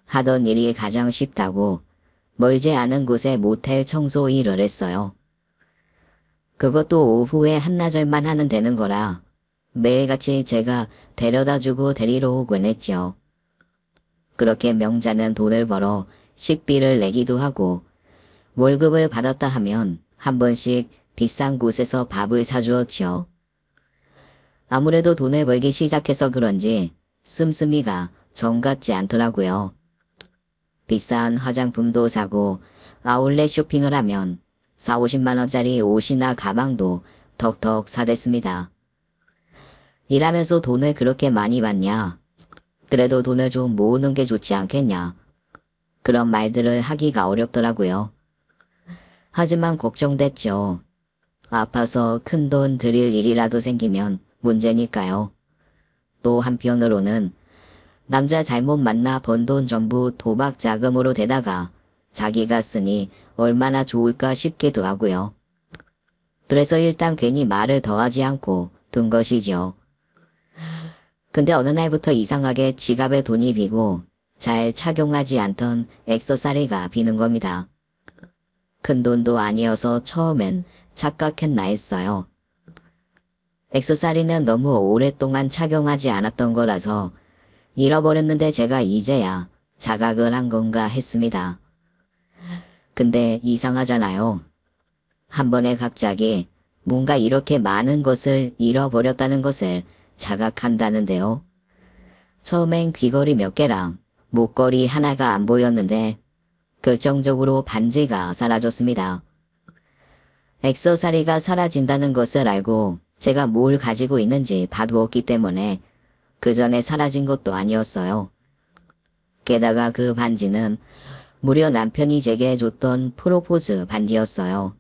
하던 일이 가장 쉽다고 멀지 않은 곳에 모텔 청소 일을 했어요. 그것도 오후에 한나절만 하면 되는 거라 매일같이 제가 데려다주고 데리러 오곤 했죠. 그렇게 명자는 돈을 벌어 식비를 내기도 하고 월급을 받았다 하면 한 번씩 비싼 곳에서 밥을 사주었죠. 아무래도 돈을 벌기 시작해서 그런지 씀씀이가 정 같지 않더라고요. 비싼 화장품도 사고 아울렛 쇼핑을 하면 40~50만 원짜리 옷이나 가방도 덕덕 사댔습니다. 일하면서 돈을 그렇게 많이 받냐? 그래도 돈을 좀 모으는 게 좋지 않겠냐? 그런 말들을 하기가 어렵더라고요. 하지만 걱정됐죠. 아파서 큰돈 들일 일이라도 생기면 문제니까요. 또 한편으로는 남자 잘못 만나 번 돈 전부 도박 자금으로 대다가 자기가 쓰니 얼마나 좋을까 싶기도 하고요. 그래서 일단 괜히 말을 더하지 않고 둔 것이죠. 근데 어느 날부터 이상하게 지갑에 돈이 비고 잘 착용하지 않던 액세서리가 비는 겁니다. 큰 돈도 아니어서 처음엔 착각했나 했어요. 액세서리는 너무 오랫동안 착용하지 않았던 거라서 잃어버렸는데 제가 이제야 자각을 한 건가 했습니다. 근데 이상하잖아요. 한 번에 갑자기 뭔가 이렇게 많은 것을 잃어버렸다는 것을 자각한다는데요. 처음엔 귀걸이 몇 개랑 목걸이 하나가 안 보였는데 결정적으로 반지가 사라졌습니다. 액세서리가 사라진다는 것을 알고 제가 뭘 가지고 있는지 봐두었기 때문에 그 전에 사라진 것도 아니었어요. 게다가 그 반지는 무려 남편이 제게 줬던 프로포즈 반지였어요.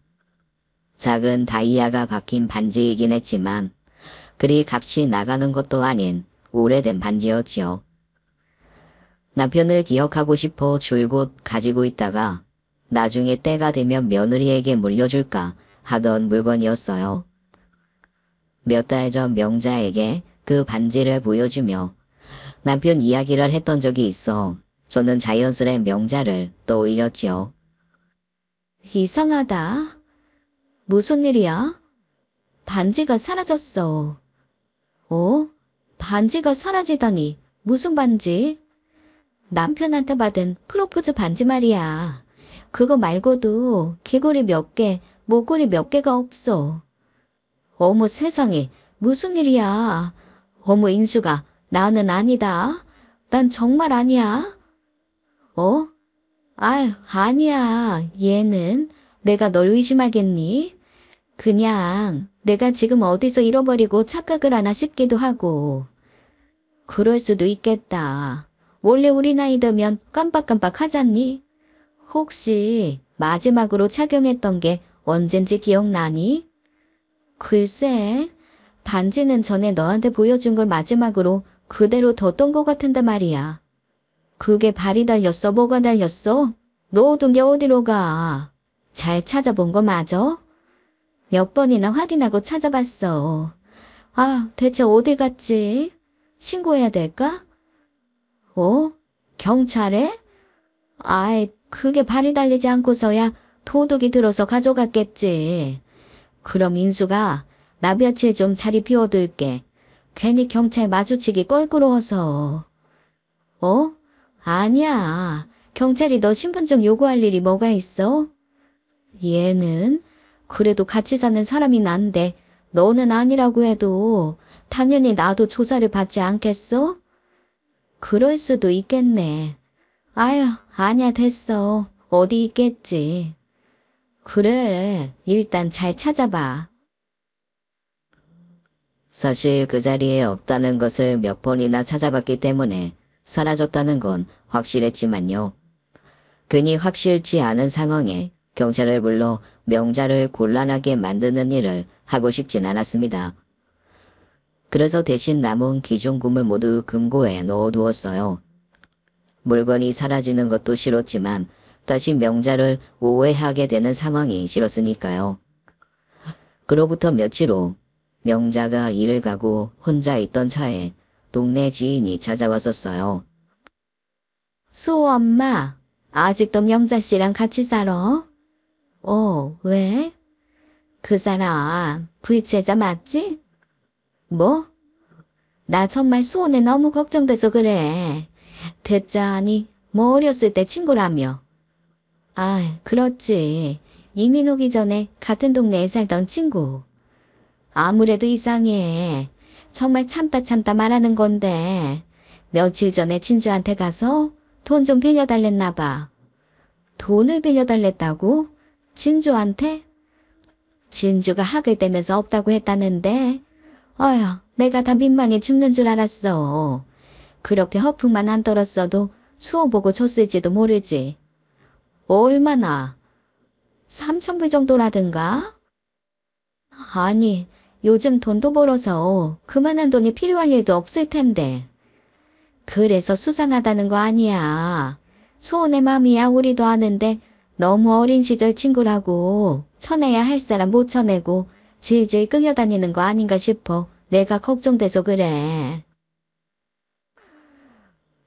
작은 다이아가 박힌 반지이긴 했지만 그리 값이 나가는 것도 아닌 오래된 반지였지요. 남편을 기억하고 싶어 줄곧 가지고 있다가 나중에 때가 되면 며느리에게 물려줄까 하던 물건이었어요. 몇 달 전 명자에게 그 반지를 보여주며 남편 이야기를 했던 적이 있어 저는 자연스레 명자를 떠올렸지요. 이상하다. 무슨 일이야? 반지가 사라졌어. 어? 반지가 사라지다니. 무슨 반지? 남편한테 받은 프로포즈 반지 말이야. 그거 말고도 귀걸이 몇 개, 목걸이 몇 개가 없어. 어머 세상에, 무슨 일이야. 어머 인수가, 나는 아니다. 난 정말 아니야. 어? 아유, 아니야. 얘는 내가 널 의심하겠니? 그냥 내가 지금 어디서 잃어버리고 착각을 하나 싶기도 하고. 그럴 수도 있겠다. 원래 우리 나이 들면 깜빡깜빡 하잖니? 혹시 마지막으로 착용했던 게 언젠지 기억나니? 글쎄, 반지는 전에 너한테 보여준 걸 마지막으로 그대로 뒀던 것 같은데 말이야. 그게 발이 달렸어? 뭐가 달렸어? 넣어둔 게 어디로 가? 잘 찾아본 거 맞아? 몇 번이나 확인하고 찾아봤어. 아, 대체 어딜 갔지? 신고해야 될까? 어? 경찰에? 아이, 그게 발이 달리지 않고서야 도둑이 들어서 가져갔겠지. 그럼 인수가 나 며칠 좀 자리 비워둘게. 괜히 경찰 마주치기 껄끄러워서. 어? 아니야. 경찰이 너 신분증 요구할 일이 뭐가 있어? 얘는 그래도 같이 사는 사람이 난데 너는 아니라고 해도 당연히 나도 조사를 받지 않겠어? 그럴 수도 있겠네. 아휴, 아니야 됐어. 어디 있겠지. 그래, 일단 잘 찾아봐. 사실 그 자리에 없다는 것을 몇 번이나 찾아봤기 때문에 사라졌다는 건 확실했지만요. 괜히 확실치 않은 상황에 경찰을 불러 명자를 곤란하게 만드는 일을 하고 싶진 않았습니다. 그래서 대신 남은 기존금을 모두 금고에 넣어두었어요. 물건이 사라지는 것도 싫었지만 다시 명자를 오해하게 되는 상황이 싫었으니까요. 그로부터 며칠 후 명자가 일을 가고 혼자 있던 차에 동네 지인이 찾아왔었어요. 수호 엄마, 아직도 명자 씨랑 같이 살아? 왜? 그 사람 불체자 맞지? 뭐? 나 정말 수호네 너무 걱정돼서 그래. 됐자니 뭐 어렸을 때 친구라며. 아, 그렇지. 이민 오기 전에 같은 동네에 살던 친구. 아무래도 이상해. 정말 참다 말하는 건데 며칠 전에 진주한테 가서 돈 좀 빌려달랬나 봐. 돈을 빌려달랬다고? 진주한테? 진주가 학을 떼면서 없다고 했다는데 어휴, 내가 다 민망해 죽는 줄 알았어. 그렇게 허풍만 안 떨었어도 수호 보고 줬을지도 모르지. 얼마나? 3,000불 정도라든가? 아니, 요즘 돈도 벌어서 그만한 돈이 필요할 일도 없을 텐데. 그래서 수상하다는 거 아니야. 수호네 맘이야 우리도 아는데 너무 어린 시절 친구라고 쳐내야 할 사람 못 쳐내고 질질 끌려다니는 거 아닌가 싶어. 내가 걱정돼서 그래.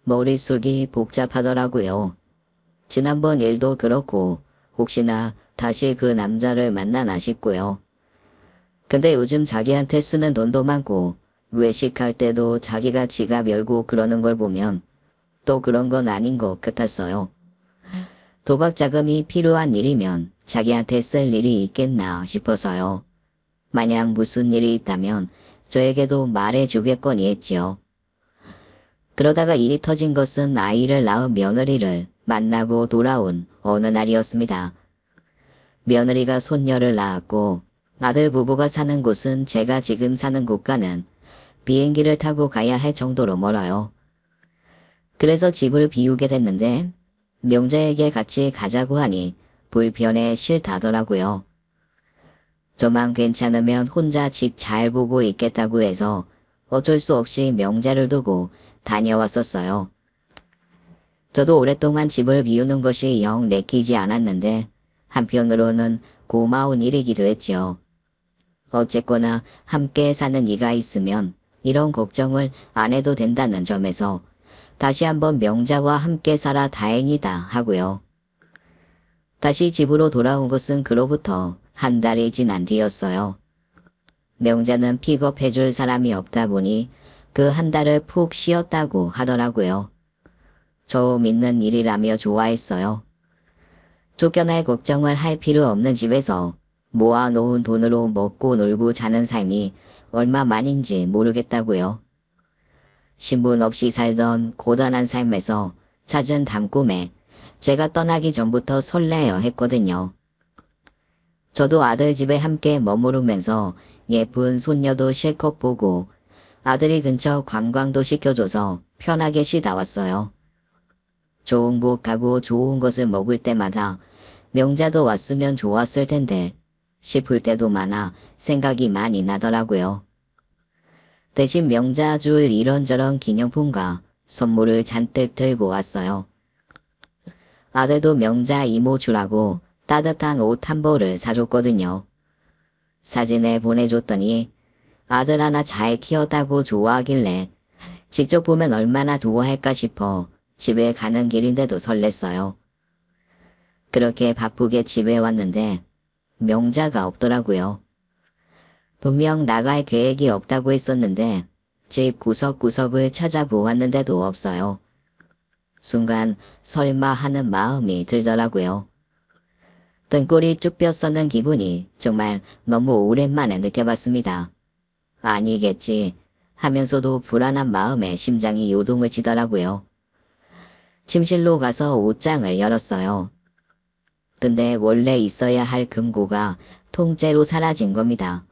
머릿속이 복잡하더라고요. 지난번 일도 그렇고 혹시나 다시 그 남자를 만나나 싶고요. 근데 요즘 자기한테 쓰는 돈도 많고 외식할 때도 자기가 지갑 열고 그러는 걸 보면 또 그런 건 아닌 것 같았어요. 도박 자금이 필요한 일이면 자기한테 쓸 일이 있겠나 싶어서요. 만약 무슨 일이 있다면 저에게도 말해주겠거니 했지요. 그러다가 일이 터진 것은 아이를 낳은 며느리를 만나고 돌아온 어느 날이었습니다. 며느리가 손녀를 낳았고 아들 부부가 사는 곳은 제가 지금 사는 곳과는 비행기를 타고 가야 할 정도로 멀어요. 그래서 집을 비우게 됐는데 명자에게 같이 가자고 하니 불편해 싫다더라고요. 저만 괜찮으면 혼자 집 잘 보고 있겠다고 해서 어쩔 수 없이 명자를 두고 다녀왔었어요. 저도 오랫동안 집을 비우는 것이 영 내키지 않았는데 한편으로는 고마운 일이기도 했지요. 어쨌거나 함께 사는 이가 있으면 이런 걱정을 안 해도 된다는 점에서 다시 한번 명자와 함께 살아 다행이다 하고요. 다시 집으로 돌아온 것은 그로부터 한 달이 지난 뒤였어요. 명자는 픽업해줄 사람이 없다 보니 그 한 달을 푹 쉬었다고 하더라고요. 저 믿는 일이라며 좋아했어요. 쫓겨날 걱정을 할 필요 없는 집에서 모아놓은 돈으로 먹고 놀고 자는 삶이 얼마만인지 모르겠다고요. 신분 없이 살던 고단한 삶에서 찾은 담꿈에 제가 떠나기 전부터 설레어 했거든요. 저도 아들 집에 함께 머무르면서 예쁜 손녀도 실컷 보고 아들이 근처 관광도 시켜줘서 편하게 쉬다 왔어요. 좋은 곳 가고 좋은 것을 먹을 때마다 명자도 왔으면 좋았을 텐데 싶을 때도 많아 생각이 많이 나더라고요. 대신 명자 줄 이런저런 기념품과 선물을 잔뜩 들고 왔어요. 아들도 명자 이모 주라고 따뜻한 옷 한 벌을 사줬거든요. 사진을 보내줬더니 아들 하나 잘 키웠다고 좋아하길래 직접 보면 얼마나 좋아할까 싶어 집에 가는 길인데도 설렜어요. 그렇게 바쁘게 집에 왔는데 명자가 없더라고요. 분명 나갈 계획이 없다고 했었는데 집 구석구석을 찾아보았는데도 없어요. 순간 설마 하는 마음이 들더라고요. 등골이 쭉 뼈서는 기분이 정말 너무 오랜만에 느껴봤습니다. 아니겠지 하면서도 불안한 마음에 심장이 요동을 치더라고요. 침실로 가서 옷장을 열었어요. 근데 원래 있어야 할 금고가 통째로 사라진 겁니다.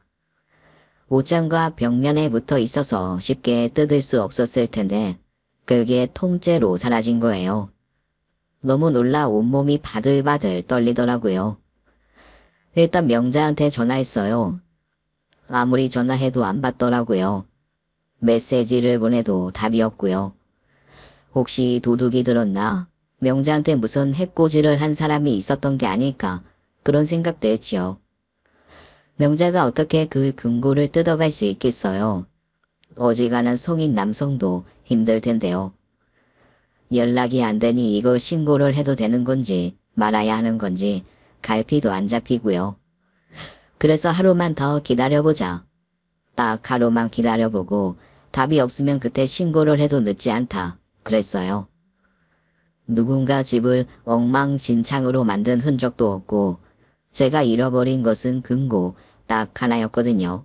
옷장과 벽면에 붙어 있어서 쉽게 뜯을 수 없었을 텐데 그게 통째로 사라진 거예요. 너무 놀라 온몸이 바들바들 떨리더라고요. 일단 명자한테 전화했어요. 아무리 전화해도 안 받더라고요. 메시지를 보내도 답이 없고요. 혹시 도둑이 들었나? 명자한테 무슨 해코지를 한 사람이 있었던 게 아닐까 그런 생각도 했지요. 명자가 어떻게 그 금고를 뜯어갈 수 있겠어요. 어지간한 성인 남성도 힘들 텐데요. 연락이 안 되니 이거 신고를 해도 되는 건지 말아야 하는 건지 갈피도 안 잡히고요. 그래서 하루만 더 기다려보자. 딱 하루만 기다려보고 답이 없으면 그때 신고를 해도 늦지 않다 그랬어요. 누군가 집을 엉망진창으로 만든 흔적도 없고 제가 잃어버린 것은 금고 딱 하나였거든요.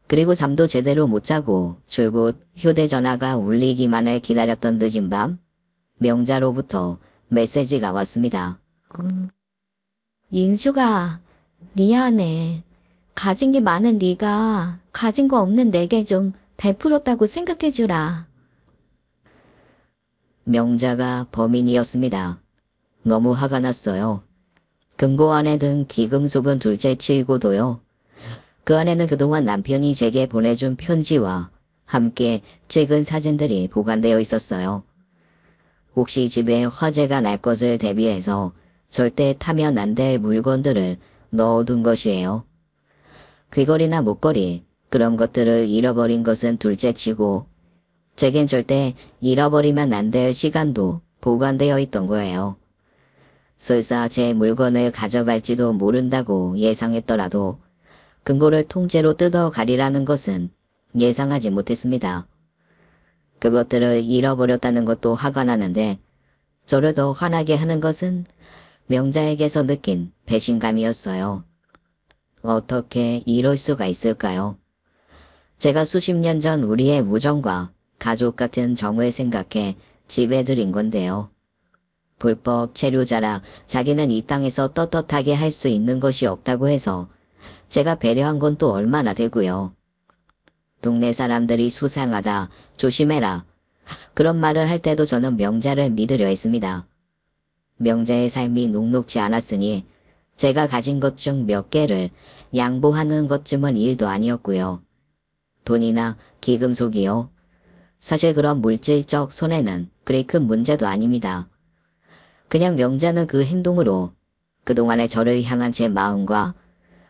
그리고 잠도 제대로 못 자고 줄곧 휴대전화가 울리기만을 기다렸던 늦은 밤 명자로부터 메시지가 왔습니다. 인수가 미안해. 가진 게 많은 네가 가진 거 없는 내게 좀 베풀었다고 생각해주라. 명자가 범인이었습니다. 너무 화가 났어요. 금고 안에 든 귀금속은 둘째 치고도요. 그 안에는 그동안 남편이 제게 보내준 편지와 함께 찍은 사진들이 보관되어 있었어요. 혹시 집에 화재가 날 것을 대비해서 절대 타면 안 될 물건들을 넣어둔 것이에요. 귀걸이나 목걸이 그런 것들을 잃어버린 것은 둘째치고 제겐 절대 잃어버리면 안 될 시간도 보관되어 있던 거예요. 설사 제 물건을 가져갈지도 모른다고 예상했더라도 금고를 통째로 뜯어 가리라는 것은 예상하지 못했습니다. 그것들을 잃어버렸다는 것도 화가 나는데 저를 더 화나게 하는 것은 명자에게서 느낀 배신감이었어요. 어떻게 이럴 수가 있을까요? 제가 수십 년 전 우리의 우정과 가족 같은 정을 생각해 집에 들인 건데요. 불법 체류자라 자기는 이 땅에서 떳떳하게 할 수 있는 것이 없다고 해서 제가 배려한 건 또 얼마나 되고요. 동네 사람들이 수상하다, 조심해라. 그런 말을 할 때도 저는 명자를 믿으려 했습니다. 명자의 삶이 녹록지 않았으니 제가 가진 것 중 몇 개를 양보하는 것쯤은 일도 아니었고요. 돈이나 기금속이요. 사실 그런 물질적 손해는 그리 큰 문제도 아닙니다. 그냥 명자는 그 행동으로 그동안의 저를 향한 제 마음과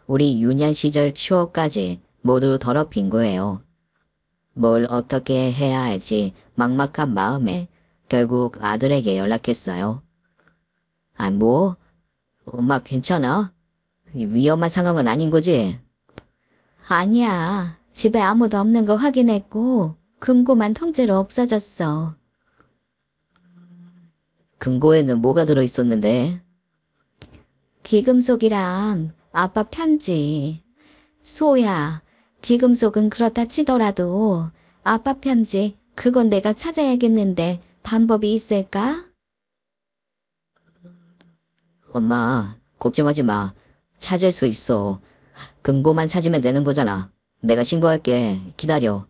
우리 유년 시절 추억까지 모두 더럽힌 거예요. 뭘 어떻게 해야 할지 막막한 마음에 결국 아들에게 연락했어요. 아, 뭐? 엄마 괜찮아? 위험한 상황은 아닌 거지? 아니야. 집에 아무도 없는 거 확인했고 금고만 통째로 없어졌어. 금고에는 뭐가 들어있었는데? 기금속이랑 아빠 편지. 소야, 기금속은 그렇다 치더라도 아빠 편지 그건 내가 찾아야겠는데 방법이 있을까? 엄마, 걱정하지 마. 찾을 수 있어. 금고만 찾으면 되는 거잖아. 내가 신고할게. 기다려.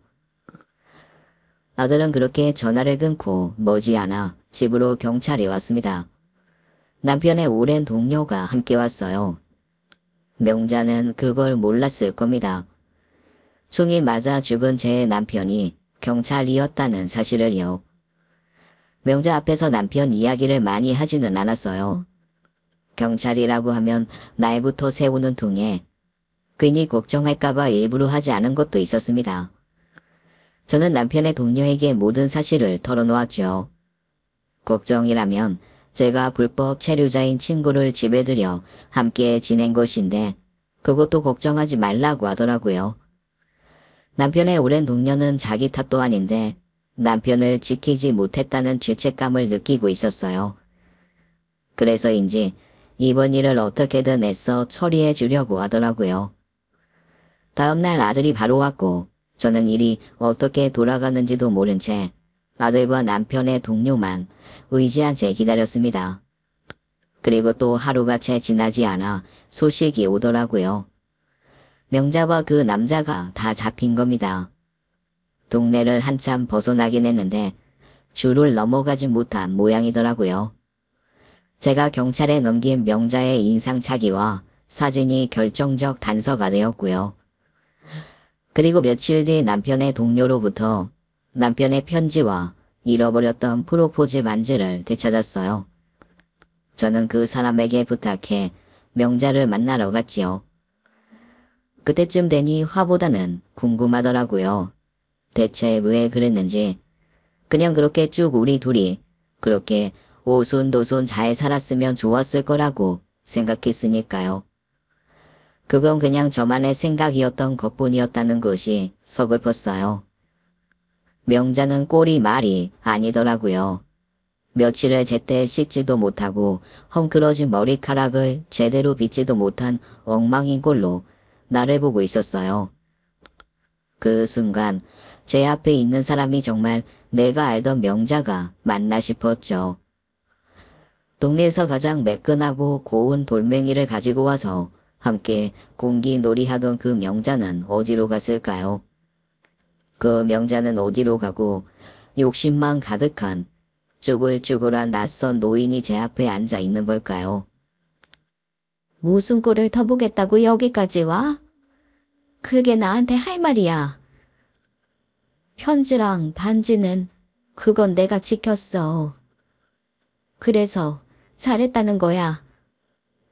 아들은 그렇게 전화를 끊고 머지않아 집으로 경찰이 왔습니다. 남편의 오랜 동료가 함께 왔어요. 명자는 그걸 몰랐을 겁니다. 총이 맞아 죽은 제 남편이 경찰이었다는 사실을요. 명자 앞에서 남편 이야기를 많이 하지는 않았어요. 경찰이라고 하면 날부터 세우는 통에 괜히 걱정할까봐 일부러 하지 않은 것도 있었습니다. 저는 남편의 동료에게 모든 사실을 털어놓았죠. 걱정이라면 제가 불법 체류자인 친구를 집에 들여 함께 지낸 것인데 그것도 걱정하지 말라고 하더라고요. 남편의 오랜 동료는 자기 탓도 아닌데 남편을 지키지 못했다는 죄책감을 느끼고 있었어요. 그래서인지 이번 일을 어떻게든 애써 처리해 주려고 하더라고요. 다음날 아들이 바로 왔고 저는 일이 어떻게 돌아가는지도 모른 채 아들과 남편의 동료만 의지한 채 기다렸습니다. 그리고 또 하루가 채 지나지 않아 소식이 오더라고요. 명자와 그 남자가 다 잡힌 겁니다. 동네를 한참 벗어나긴 했는데 줄을 넘어가지 못한 모양이더라고요. 제가 경찰에 넘긴 명자의 인상착의와 사진이 결정적 단서가 되었고요. 그리고 며칠 뒤 남편의 동료로부터 남편의 편지와 잃어버렸던 프로포즈 반지를 되찾았어요. 저는 그 사람에게 부탁해 명자를 만나러 갔지요. 그때쯤 되니 화보다는 궁금하더라고요. 대체 왜 그랬는지. 그냥 그렇게 쭉 우리 둘이 그렇게 오손도손 잘 살았으면 좋았을 거라고 생각했으니까요. 그건 그냥 저만의 생각이었던 것뿐이었다는 것이 서글펐어요. 명자는 꼴이 말이 아니더라고요. 며칠을 제때 씻지도 못하고 헝클어진 머리카락을 제대로 빗지도 못한 엉망인 꼴로 나를 보고 있었어요. 그 순간 제 앞에 있는 사람이 정말 내가 알던 명자가 맞나 싶었죠. 동네에서 가장 매끈하고 고운 돌멩이를 가지고 와서 함께 공기놀이 하던 그 명자는 어디로 갔을까요? 그 명자는 어디로 가고 욕심만 가득한 쭈글쭈글한 낯선 노인이 제 앞에 앉아 있는 걸까요? 무슨 꼴을 더 보겠다고 여기까지 와? 그게 나한테 할 말이야. 편지랑 반지는 그건 내가 지켰어. 그래서 잘했다는 거야.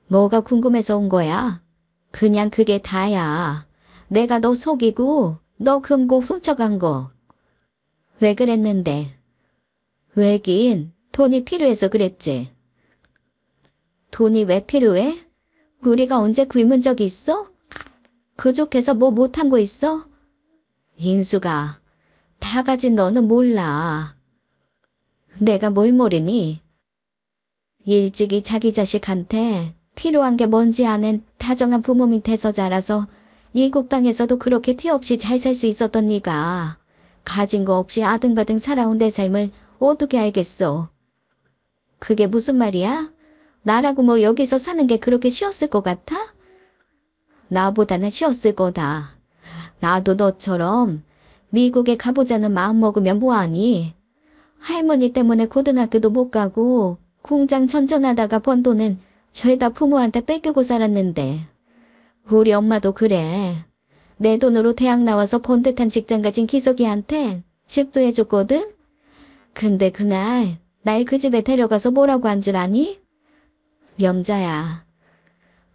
뭐가 궁금해서 온 거야? 그냥 그게 다야. 내가 너 속이고 너 금고 훔쳐간 거. 왜 그랬는데? 왜긴 돈이 필요해서 그랬지. 돈이 왜 필요해? 우리가 언제 굶은 적 있어? 그족해서 뭐 못한 거 있어? 인수가, 다 가진 너는 몰라. 내가 뭘 모르니? 일찍이 자기 자식한테 필요한 게 뭔지 아는 다정한 부모 밑에서 자라서 일국 땅에서도 그렇게 티 없이 잘 살 수 있었던 네가 가진 거 없이 아등바등 살아온 내 삶을 어떻게 알겠어? 그게 무슨 말이야? 나라고 뭐 여기서 사는 게 그렇게 쉬웠을 것 같아? 나보다는 쉬웠을 거다. 나도 너처럼 미국에 가보자는 마음 먹으면 뭐하니? 할머니 때문에 고등학교도 못 가고 공장 전전하다가 번 돈은 죄다 부모한테 뺏기고 살았는데 우리 엄마도 그래. 내 돈으로 대학 나와서 번듯한 직장 가진 기석이한테 집도 해줬거든? 근데 그날 날 그 집에 데려가서 뭐라고 한 줄 아니? 명자야.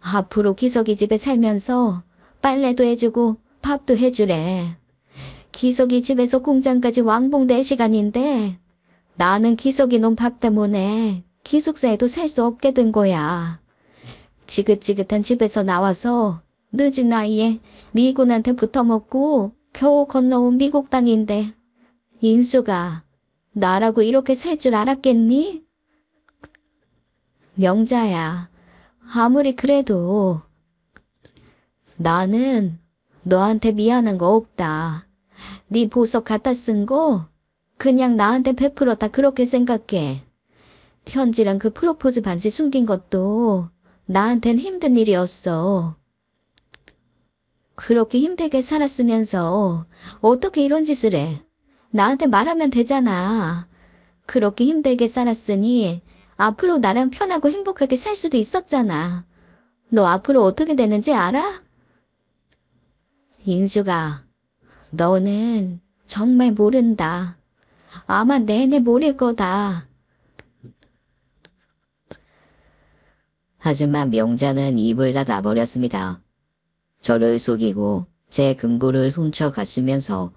앞으로 기석이 집에 살면서 빨래도 해주고 밥도 해주래. 기석이 집에서 공장까지 왕복 4시간인데 나는 기석이 놈 밥 때문에 기숙사에도 살 수 없게 된 거야. 지긋지긋한 집에서 나와서 늦은 나이에 미군한테 붙어먹고 겨우 건너온 미국 땅인데 인수가 나라고 이렇게 살 줄 알았겠니? 명자야, 아무리 그래도 나는 너한테 미안한 거 없다. 네 보석 갖다 쓴 거 그냥 나한테 베풀었다 그렇게 생각해. 편지랑 그 프로포즈 반지 숨긴 것도 나한텐 힘든 일이었어. 그렇게 힘들게 살았으면서 어떻게 이런 짓을 해? 나한테 말하면 되잖아. 그렇게 힘들게 살았으니 앞으로 나랑 편하고 행복하게 살 수도 있었잖아. 너 앞으로 어떻게 되는지 알아? 인수가, 너는 정말 모른다. 아마 내내 모를 거다. 하지만 명자는 입을 닫아버렸습니다. 저를 속이고 제 금고를 훔쳐갔으면서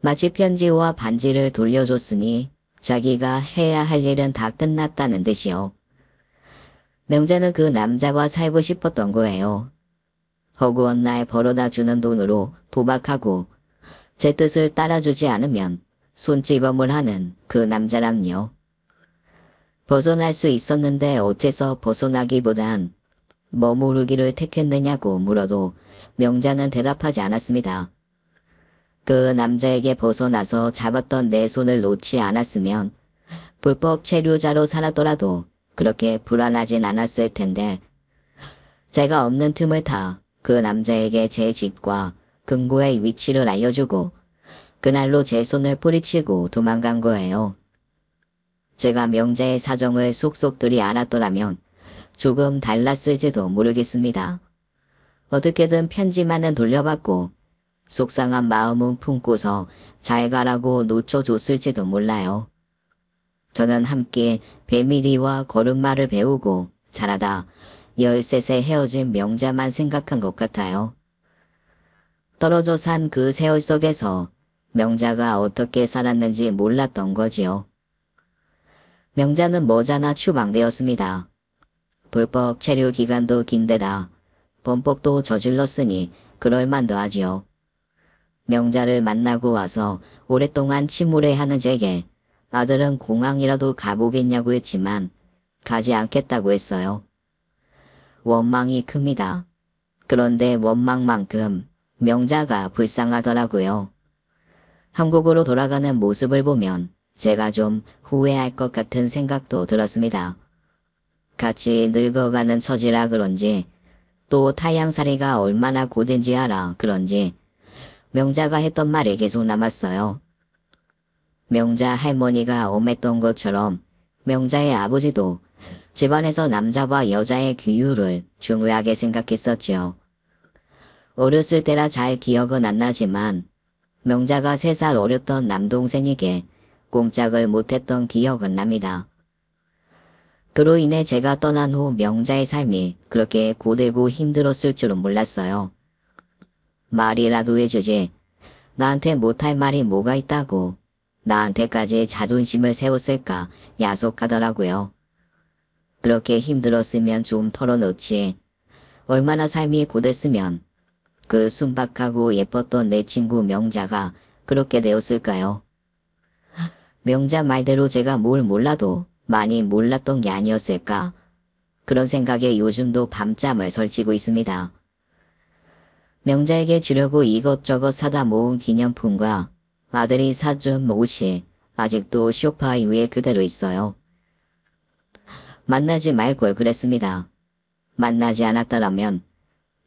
마치 편지와 반지를 돌려줬으니 자기가 해야 할 일은 다 끝났다는 듯이요. 명자는 그 남자와 살고 싶었던 거예요. 허구한 날 벌어다 주는 돈으로 도박하고 제 뜻을 따라주지 않으면 손찌검을 하는 그 남자랑요. 벗어날 수 있었는데 어째서 벗어나기보단 머무르기를 택했느냐고 물어도 명자는 대답하지 않았습니다. 그 남자에게 벗어나서 잡았던 내 손을 놓지 않았으면 불법 체류자로 살았더라도 그렇게 불안하진 않았을 텐데 제가 없는 틈을 타 그 남자에게 제 집과 금고의 위치를 알려주고 그날로 제 손을 뿌리치고 도망간 거예요. 제가 명자의 사정을 속속들이 알았더라면 조금 달랐을지도 모르겠습니다. 어떻게든 편지만은 돌려받고 속상한 마음은 품고서 잘 가라고 놓쳐줬을지도 몰라요. 저는 함께 배밀이와 걸음마를 배우고 자라다 13세 헤어진 명자만 생각한 것 같아요. 떨어져 산 그 세월 속에서 명자가 어떻게 살았는지 몰랐던 거지요. 명자는 머지않아 추방되었습니다. 불법 체류 기간도 긴데다 범법도 저질렀으니 그럴만도 하지요. 명자를 만나고 와서 오랫동안 침울해하는 제게 아들은 공항이라도 가보겠냐고 했지만 가지 않겠다고 했어요. 원망이 큽니다. 그런데 원망만큼 명자가 불쌍하더라고요. 한국으로 돌아가는 모습을 보면 제가 좀 후회할 것 같은 생각도 들었습니다. 같이 늙어가는 처지라 그런지 또 타향살이가 얼마나 고된지 알아 그런지 명자가 했던 말이 계속 남았어요. 명자 할머니가 엄했던 것처럼 명자의 아버지도 집안에서 남자와 여자의 규율을 중요하게 생각했었지요. 어렸을 때라 잘 기억은 안 나지만 명자가 3살 어렸던 남동생에게 꼼짝을 못했던 기억은 납니다. 그로 인해 제가 떠난 후 명자의 삶이 그렇게 고되고 힘들었을 줄은 몰랐어요. 말이라도 해주지. 나한테 못할 말이 뭐가 있다고 나한테까지 자존심을 세웠을까 야속하더라고요. 그렇게 힘들었으면 좀 털어놓지. 얼마나 삶이 고됐으면 그 순박하고 예뻤던 내 친구 명자가 그렇게 되었을까요? 명자 말대로 제가 뭘 몰라도 많이 몰랐던 게 아니었을까? 그런 생각에 요즘도 밤잠을 설치고 있습니다. 명자에게 주려고 이것저것 사다 모은 기념품과 아들이 사준 옷이 아직도 소파 위에 그대로 있어요. 만나지 말 걸 그랬습니다. 만나지 않았더라면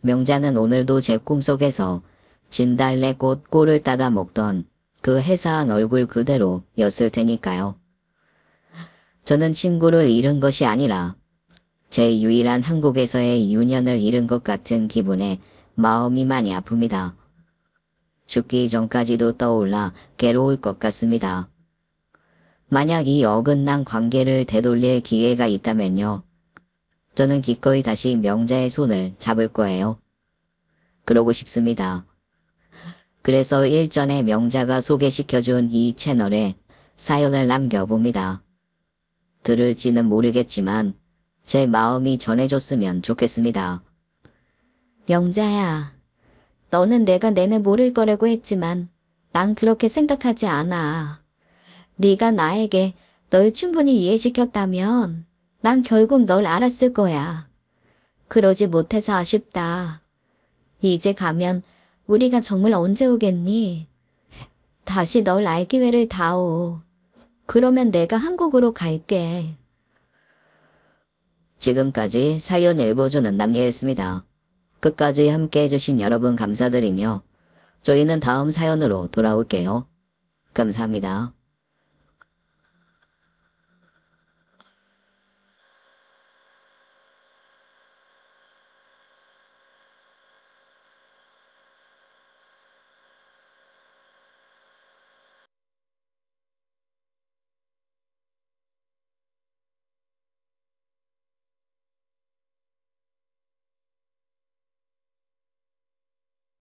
명자는 오늘도 제 꿈속에서 진달래꽃 꿀을 따다 먹던 그 해사한 얼굴 그대로였을 테니까요. 저는 친구를 잃은 것이 아니라 제 유일한 한국에서의 유년을 잃은 것 같은 기분에 마음이 많이 아픕니다. 죽기 전까지도 떠올라 괴로울 것 같습니다. 만약 이 어긋난 관계를 되돌릴 기회가 있다면요. 저는 기꺼이 다시 명자의 손을 잡을 거예요. 그러고 싶습니다. 그래서 일전에 명자가 소개시켜준 이 채널에 사연을 남겨봅니다. 들을지는 모르겠지만 제 마음이 전해졌으면 좋겠습니다. 명자야, 너는 내가 내내 모를 거라고 했지만 난 그렇게 생각하지 않아. 네가 나에게 널 충분히 이해시켰다면 난 결국 널 알았을 거야. 그러지 못해서 아쉽다. 이제 가면 우리가 정말 언제 오겠니? 다시 널 알 기회를 다오. 그러면 내가 한국으로 갈게. 지금까지 사연 읽어주는 남녀였습니다. 끝까지 함께 해주신 여러분 감사드리며 저희는 다음 사연으로 돌아올게요. 감사합니다.